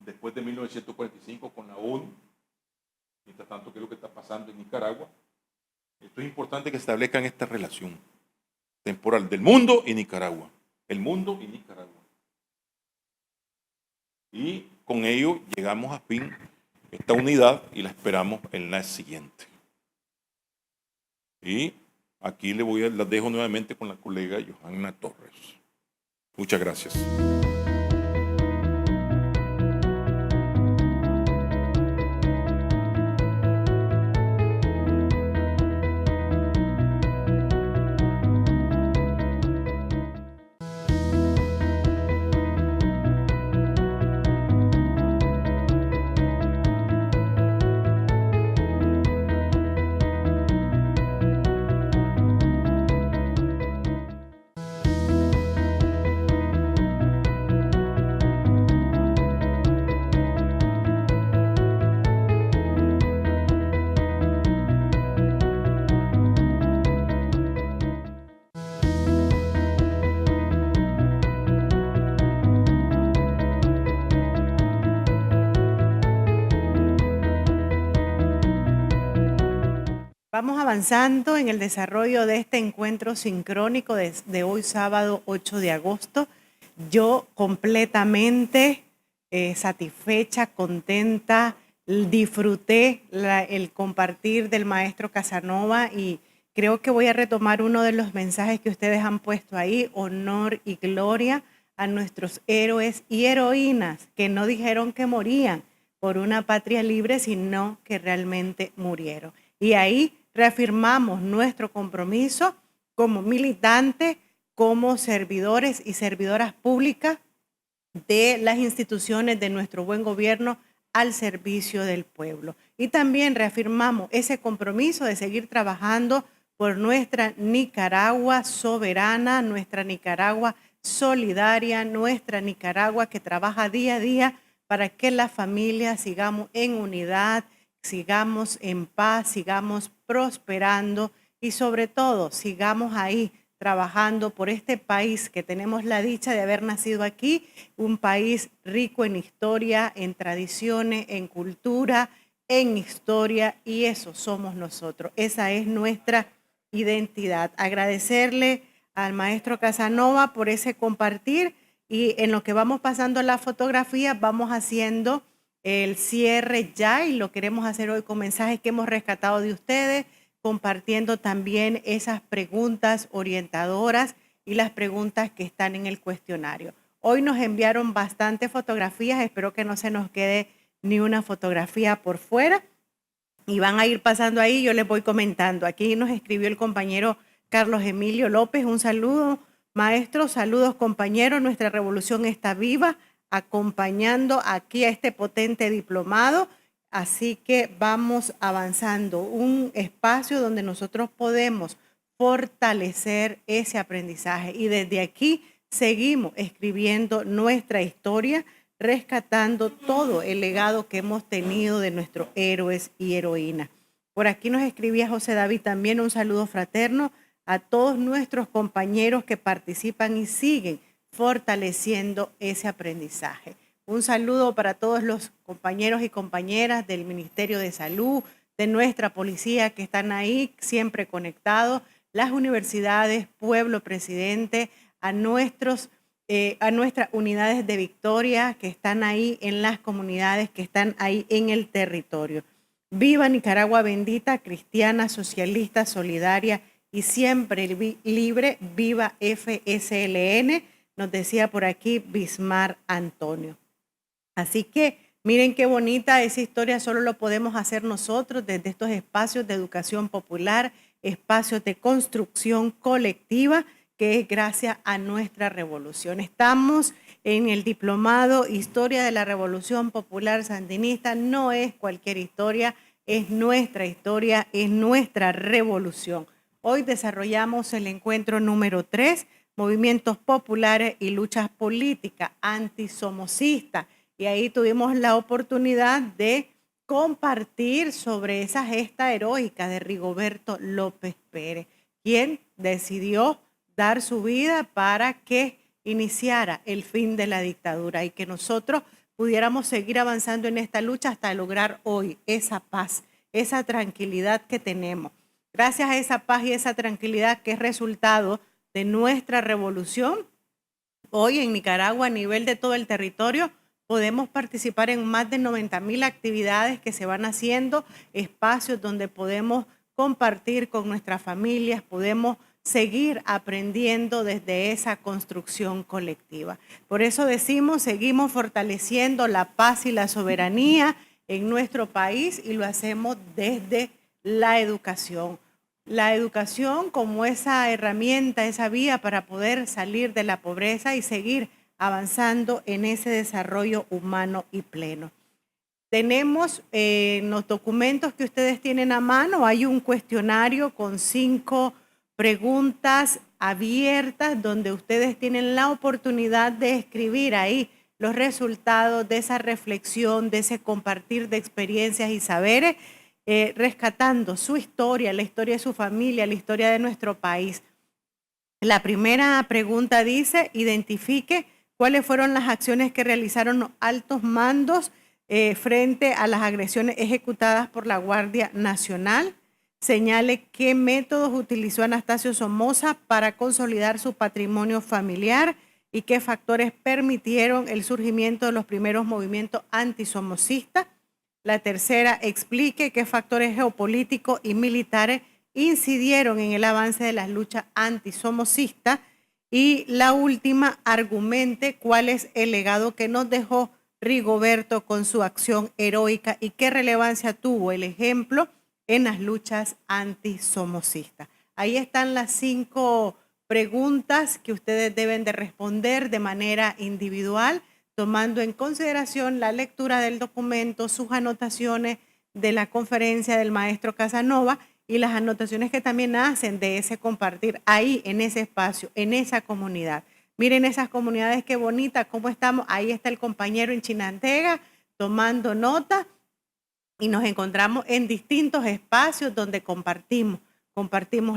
después de 1945 con la ONU? Mientras tanto, ¿qué es lo que está pasando en Nicaragua? Esto es importante que establezcan esta relación temporal del mundo y Nicaragua. El mundo y Nicaragua. Y con ello llegamos a fin esta unidad y la esperamos en la siguiente. Y aquí la dejo nuevamente con la colega Johanna Torres. Muchas gracias. Vamos avanzando en el desarrollo de este encuentro sincrónico de hoy sábado 8 de agosto. Yo completamente satisfecha, contenta, disfruté el compartir del maestro Casanova y creo que voy a retomar uno de los mensajes que ustedes han puesto ahí, honor y gloria a nuestros héroes y heroínas que no dijeron que morían por una patria libre, sino que realmente murieron. Y ahí reafirmamos nuestro compromiso como militantes, como servidores y servidoras públicas de las instituciones de nuestro buen gobierno al servicio del pueblo. Y también reafirmamos ese compromiso de seguir trabajando por nuestra Nicaragua soberana, nuestra Nicaragua solidaria, nuestra Nicaragua que trabaja día a día para que las familias sigamos en unidad, sigamos en paz, sigamos prosperando y sobre todo sigamos ahí trabajando por este país que tenemos la dicha de haber nacido aquí, un país rico en historia, en tradiciones, en cultura, en historia, y eso somos nosotros. Esa es nuestra identidad. Agradecerle al maestro Casanova por ese compartir y en lo que vamos pasando la fotografía vamos haciendo el cierre ya y lo queremos hacer hoy con mensajes que hemos rescatado de ustedes, compartiendo también esas preguntas orientadoras y las preguntas que están en el cuestionario. Hoy nos enviaron bastantes fotografías, espero que no se nos quede ni una fotografía por fuera y van a ir pasando ahí, yo les voy comentando. Aquí nos escribió el compañero Carlos Emilio López, un saludo, maestro, saludos compañeros, nuestra revolución está viva, acompañando aquí a este potente diplomado. así que vamos avanzando. Un espacio donde nosotros podemos fortalecer ese aprendizaje y desde aquí seguimos escribiendo nuestra historia, rescatando todo el legado que hemos tenido de nuestros héroes y heroínas. Por aquí nos escribía José David también un saludo fraterno a todos nuestros compañeros que participan y siguen fortaleciendo ese aprendizaje. Un saludo para todos los compañeros y compañeras del Ministerio de Salud, de nuestra policía que están ahí siempre conectados, las universidades, Pueblo Presidente, a nuestras unidades de Victoria que están ahí en las comunidades, que están ahí en el territorio. Viva Nicaragua bendita, cristiana, socialista, solidaria y siempre libre. Viva FSLN, nos decía por aquí Bismar Antonio. Así que miren qué bonita esa historia, solo lo podemos hacer nosotros desde estos espacios de educación popular, espacios de construcción colectiva, que es gracias a nuestra revolución. Estamos en el diplomado Historia de la Revolución Popular Sandinista. No es cualquier historia, es nuestra historia, es nuestra revolución. Hoy desarrollamos el encuentro número 3, Movimientos Populares y Luchas Políticas Antisomocistas. Y ahí tuvimos la oportunidad de compartir sobre esa gesta heroica de Rigoberto López Pérez, quien decidió dar su vida para que iniciara el fin de la dictadura y que nosotros pudiéramos seguir avanzando en esta lucha hasta lograr hoy esa paz, esa tranquilidad que tenemos. Gracias a esa paz y esa tranquilidad que es resultado de nuestra revolución, hoy en Nicaragua a nivel de todo el territorio podemos participar en más de 90,000 actividades que se van haciendo, espacios donde podemos compartir con nuestras familias, podemos seguir aprendiendo desde esa construcción colectiva. Por eso decimos, seguimos fortaleciendo la paz y la soberanía en nuestro país y lo hacemos desde la educación. La educación como esa herramienta, esa vía para poder salir de la pobreza y seguir avanzando en ese desarrollo humano y pleno. Tenemos en los documentos que ustedes tienen a mano, hay un cuestionario con 5 preguntas abiertas donde ustedes tienen la oportunidad de escribir ahí los resultados de esa reflexión, de ese compartir de experiencias y saberes, rescatando su historia, la historia de su familia, la historia de nuestro país. La primera pregunta dice, identifique cuáles fueron las acciones que realizaron los altos mandos frente a las agresiones ejecutadas por la Guardia Nacional. Señale qué métodos utilizó Anastasio Somoza para consolidar su patrimonio familiar y qué factores permitieron el surgimiento de los primeros movimientos antisomocistas. La tercera, explique qué factores geopolíticos y militares incidieron en el avance de las luchas antisomocistas. Y la última, argumente cuál es el legado que nos dejó Rigoberto con su acción heroica y qué relevancia tuvo el ejemplo en las luchas antisomocistas. Ahí están las 5 preguntas que ustedes deben de responder de manera individual, tomando en consideración la lectura del documento, sus anotaciones de la conferencia del maestro Casanova y las anotaciones que también hacen de ese compartir ahí, en ese espacio, en esa comunidad. Miren esas comunidades, qué bonitas, cómo estamos. Ahí está el compañero en Chinantega tomando nota y nos encontramos en distintos espacios donde compartimos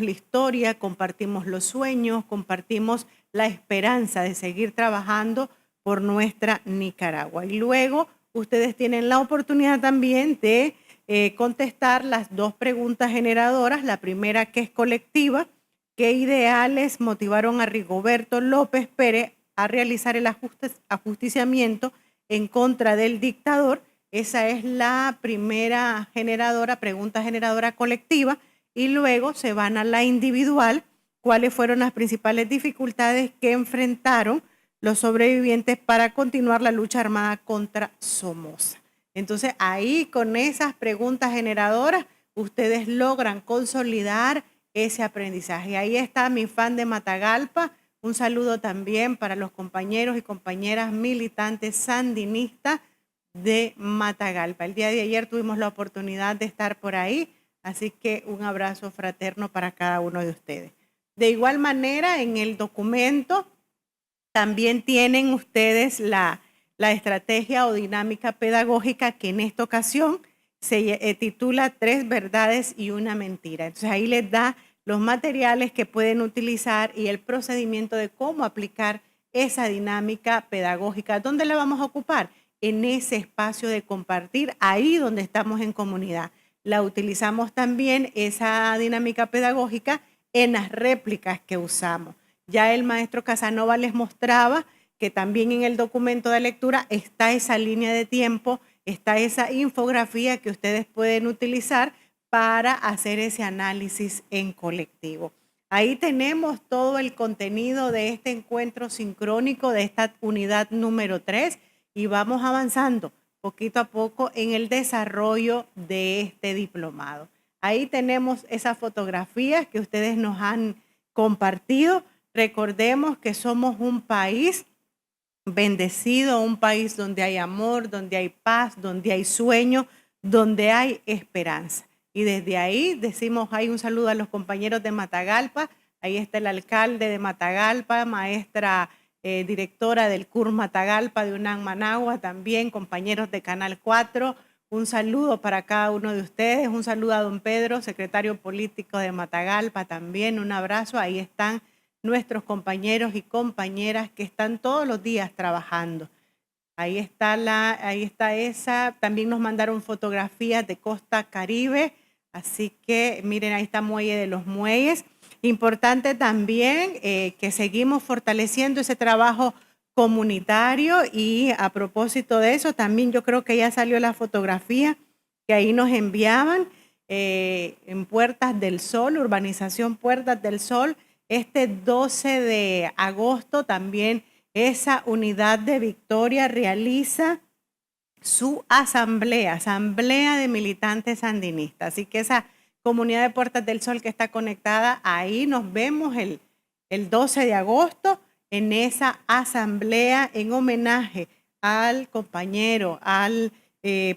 la historia, compartimos los sueños, compartimos la esperanza de seguir trabajando por nuestra Nicaragua. Y luego ustedes tienen la oportunidad también de contestar las 2 preguntas generadoras. La primera, que es colectiva, ¿qué ideales motivaron a Rigoberto López Pérez a realizar el ajusticiamiento en contra del dictador? Esa es la primera pregunta generadora colectiva. Y luego se van a la individual, cuáles fueron las principales dificultades que enfrentaron los sobrevivientes para continuar la lucha armada contra Somoza. Entonces ahí con esas preguntas generadoras ustedes logran consolidar ese aprendizaje. Ahí está mi fan de Matagalpa. Un saludo también para los compañeros y compañeras militantes sandinistas de Matagalpa. El día de ayer tuvimos la oportunidad de estar por ahí, así que un abrazo fraterno para cada uno de ustedes. De igual manera, en el documento también tienen ustedes la estrategia o dinámica pedagógica que en esta ocasión se titula 3 verdades y una mentira. Entonces ahí les da los materiales que pueden utilizar y el procedimiento de cómo aplicar esa dinámica pedagógica. ¿Dónde la vamos a ocupar? En ese espacio de compartir, ahí donde estamos en comunidad. La utilizamos también, esa dinámica pedagógica, en las réplicas que usamos. Ya el maestro Casanova les mostraba que también en el documento de lectura está esa línea de tiempo, está esa infografía que ustedes pueden utilizar para hacer ese análisis en colectivo. Ahí tenemos todo el contenido de este encuentro sincrónico, de esta unidad número 3, y vamos avanzando poquito a poco en el desarrollo de este diplomado. Ahí tenemos esas fotografías que ustedes nos han compartido. Recordemos que somos un país bendecido, un país donde hay amor, donde hay paz, donde hay sueño, donde hay esperanza. Y desde ahí decimos, hay un saludo a los compañeros de Matagalpa. Ahí está el alcalde de Matagalpa, maestra directora del CUR Matagalpa de UNAM Managua, también compañeros de Canal 4. Un saludo para cada uno de ustedes. Un saludo a don Pedro, secretario político de Matagalpa, también un abrazo. Ahí están nuestros compañeros y compañeras que están todos los días trabajando. Ahí está esa. También nos mandaron fotografías de Costa Caribe. Así que miren, ahí está Muelle de los Muelles. Importante también que seguimos fortaleciendo ese trabajo comunitario, y a propósito de eso, también yo creo que ya salió la fotografía que ahí nos enviaban en Puertas del Sol, urbanización Puertas del Sol. Este 12 de agosto también esa unidad de Victoria realiza su asamblea de militantes sandinistas. Así que esa comunidad de Puertas del Sol que está conectada, ahí nos vemos el 12 de agosto en esa asamblea en homenaje al compañero, al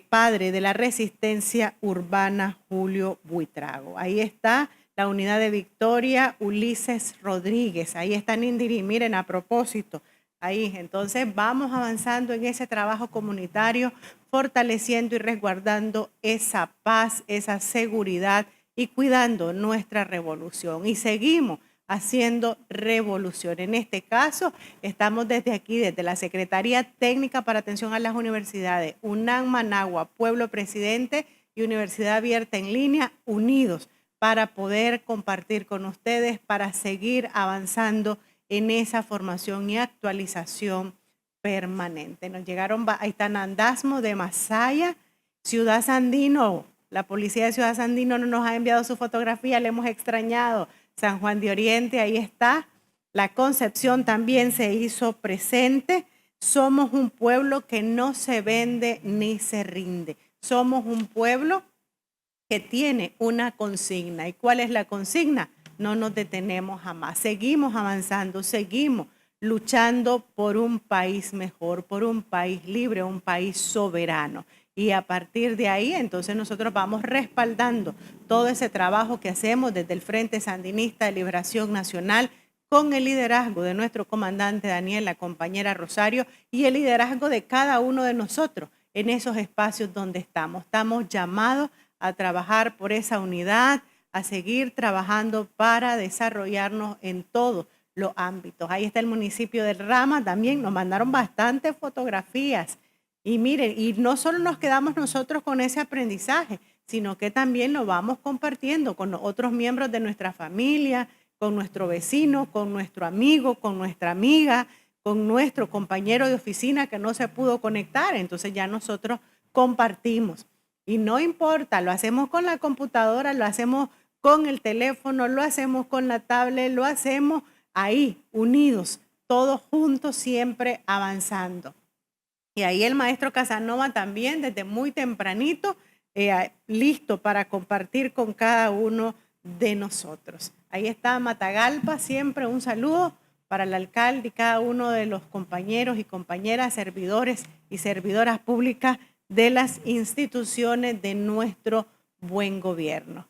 padre de la resistencia urbana, Julio Buitrago. Ahí está la unidad de Victoria, Ulises Rodríguez. Ahí está Nindiri, miren, a propósito. Ahí, entonces vamos avanzando en ese trabajo comunitario, fortaleciendo y resguardando esa paz, esa seguridad y cuidando nuestra revolución. Y seguimos haciendo revolución. En este caso, estamos desde aquí, desde la Secretaría Técnica para Atención a las Universidades, UNAM Managua, Pueblo Presidente y Universidad Abierta en Línea, unidos para poder compartir con ustedes, para seguir avanzando en esa formación y actualización permanente. Nos llegaron, ahí está Nandasmo de Masaya, Ciudad Sandino. La policía de Ciudad Sandino no nos ha enviado su fotografía, le hemos extrañado. San Juan de Oriente, ahí está. La Concepción también se hizo presente. Somos un pueblo que no se vende ni se rinde. Somos un pueblo que tiene una consigna. ¿Y cuál es la consigna? No nos detenemos jamás. Seguimos avanzando, seguimos luchando por un país mejor, por un país libre, un país soberano. Y a partir de ahí, entonces nosotros vamos respaldando todo ese trabajo que hacemos desde el Frente Sandinista de Liberación Nacional, con el liderazgo de nuestro comandante Daniel, la compañera Rosario, y el liderazgo de cada uno de nosotros en esos espacios donde estamos. Estamos llamados a trabajar por esa unidad, a seguir trabajando para desarrollarnos en todos los ámbitos. Ahí está el municipio de Rama, también nos mandaron bastantes fotografías. Y miren, y no solo nos quedamos nosotros con ese aprendizaje, sino que también lo vamos compartiendo con otros miembros de nuestra familia, con nuestro vecino, con nuestro amigo, con nuestra amiga, con nuestro compañero de oficina que no se pudo conectar. Entonces ya nosotros compartimos. Y no importa, lo hacemos con la computadora, lo hacemos con el teléfono, lo hacemos con la tablet, lo hacemos ahí, unidos, todos juntos, siempre avanzando. Y ahí el maestro Casanova también desde muy tempranito, listo para compartir con cada uno de nosotros. Ahí está Matagalpa, siempre un saludo para el alcalde y cada uno de los compañeros y compañeras, servidores y servidoras públicas de las instituciones de nuestro buen gobierno.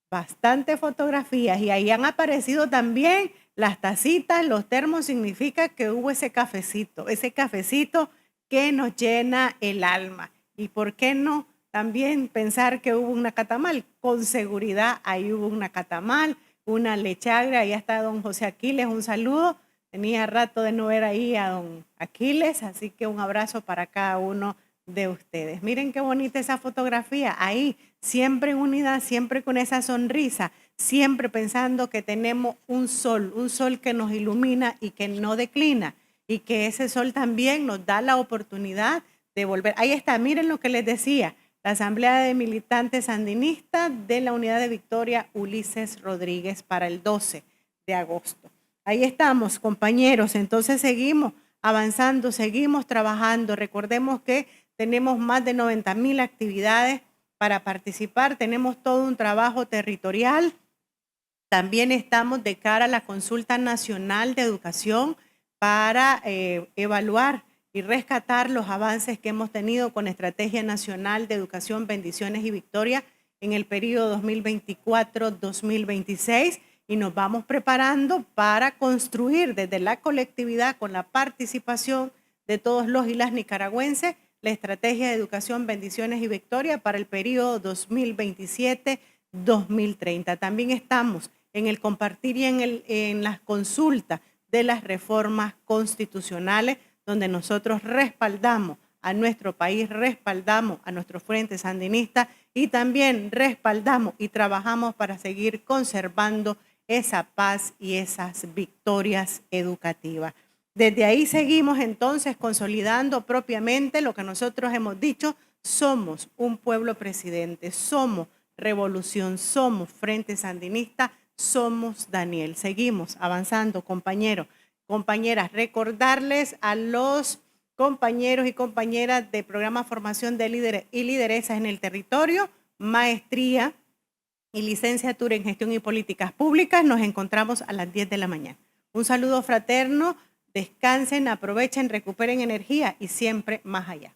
Bastantes fotografías y ahí han aparecido también las tacitas, los termos, significa que hubo ese cafecito que nos llena el alma. ¿Y por qué no también pensar que hubo un nacatamal? Con seguridad ahí hubo un nacatamal, una lechagra, ahí está don José Aquiles, un saludo. Tenía rato de no ver ahí a don Aquiles, así que un abrazo para cada uno de ustedes. Miren qué bonita esa fotografía, ahí siempre en unidad, siempre con esa sonrisa, siempre pensando que tenemos un sol que nos ilumina y que no declina, y que ese sol también nos da la oportunidad de volver. Ahí está, miren lo que les decía, la Asamblea de Militantes Sandinistas de la Unidad de Victoria Ulises Rodríguez para el 12 de agosto. Ahí estamos, compañeros, entonces seguimos avanzando, seguimos trabajando. Recordemos que tenemos más de 90,000 actividades para participar, tenemos todo un trabajo territorial. También estamos de cara a la Consulta Nacional de Educación para evaluar y rescatar los avances que hemos tenido con la Estrategia Nacional de Educación, Bendiciones y Victoria en el periodo 2024-2026 y nos vamos preparando para construir desde la colectividad con la participación de todos los y las nicaragüenses la Estrategia de Educación, Bendiciones y Victoria para el periodo 2027-2030. También estamos en el compartir y en las consultas de las reformas constitucionales, donde nosotros respaldamos a nuestro país, respaldamos a nuestro Frente Sandinista y también respaldamos y trabajamos para seguir conservando esa paz y esas victorias educativas. Desde ahí seguimos entonces consolidando propiamente lo que nosotros hemos dicho, somos un pueblo presidente, somos revolución, somos Frente Sandinista, somos Daniel. Seguimos avanzando, compañeros, compañeras, recordarles a los compañeros y compañeras del programa Formación de Líderes y Lideresas en el Territorio, maestría y licenciatura en Gestión y Políticas Públicas. Nos encontramos a las 10 de la mañana. Un saludo fraterno, descansen, aprovechen, recuperen energía y siempre más allá.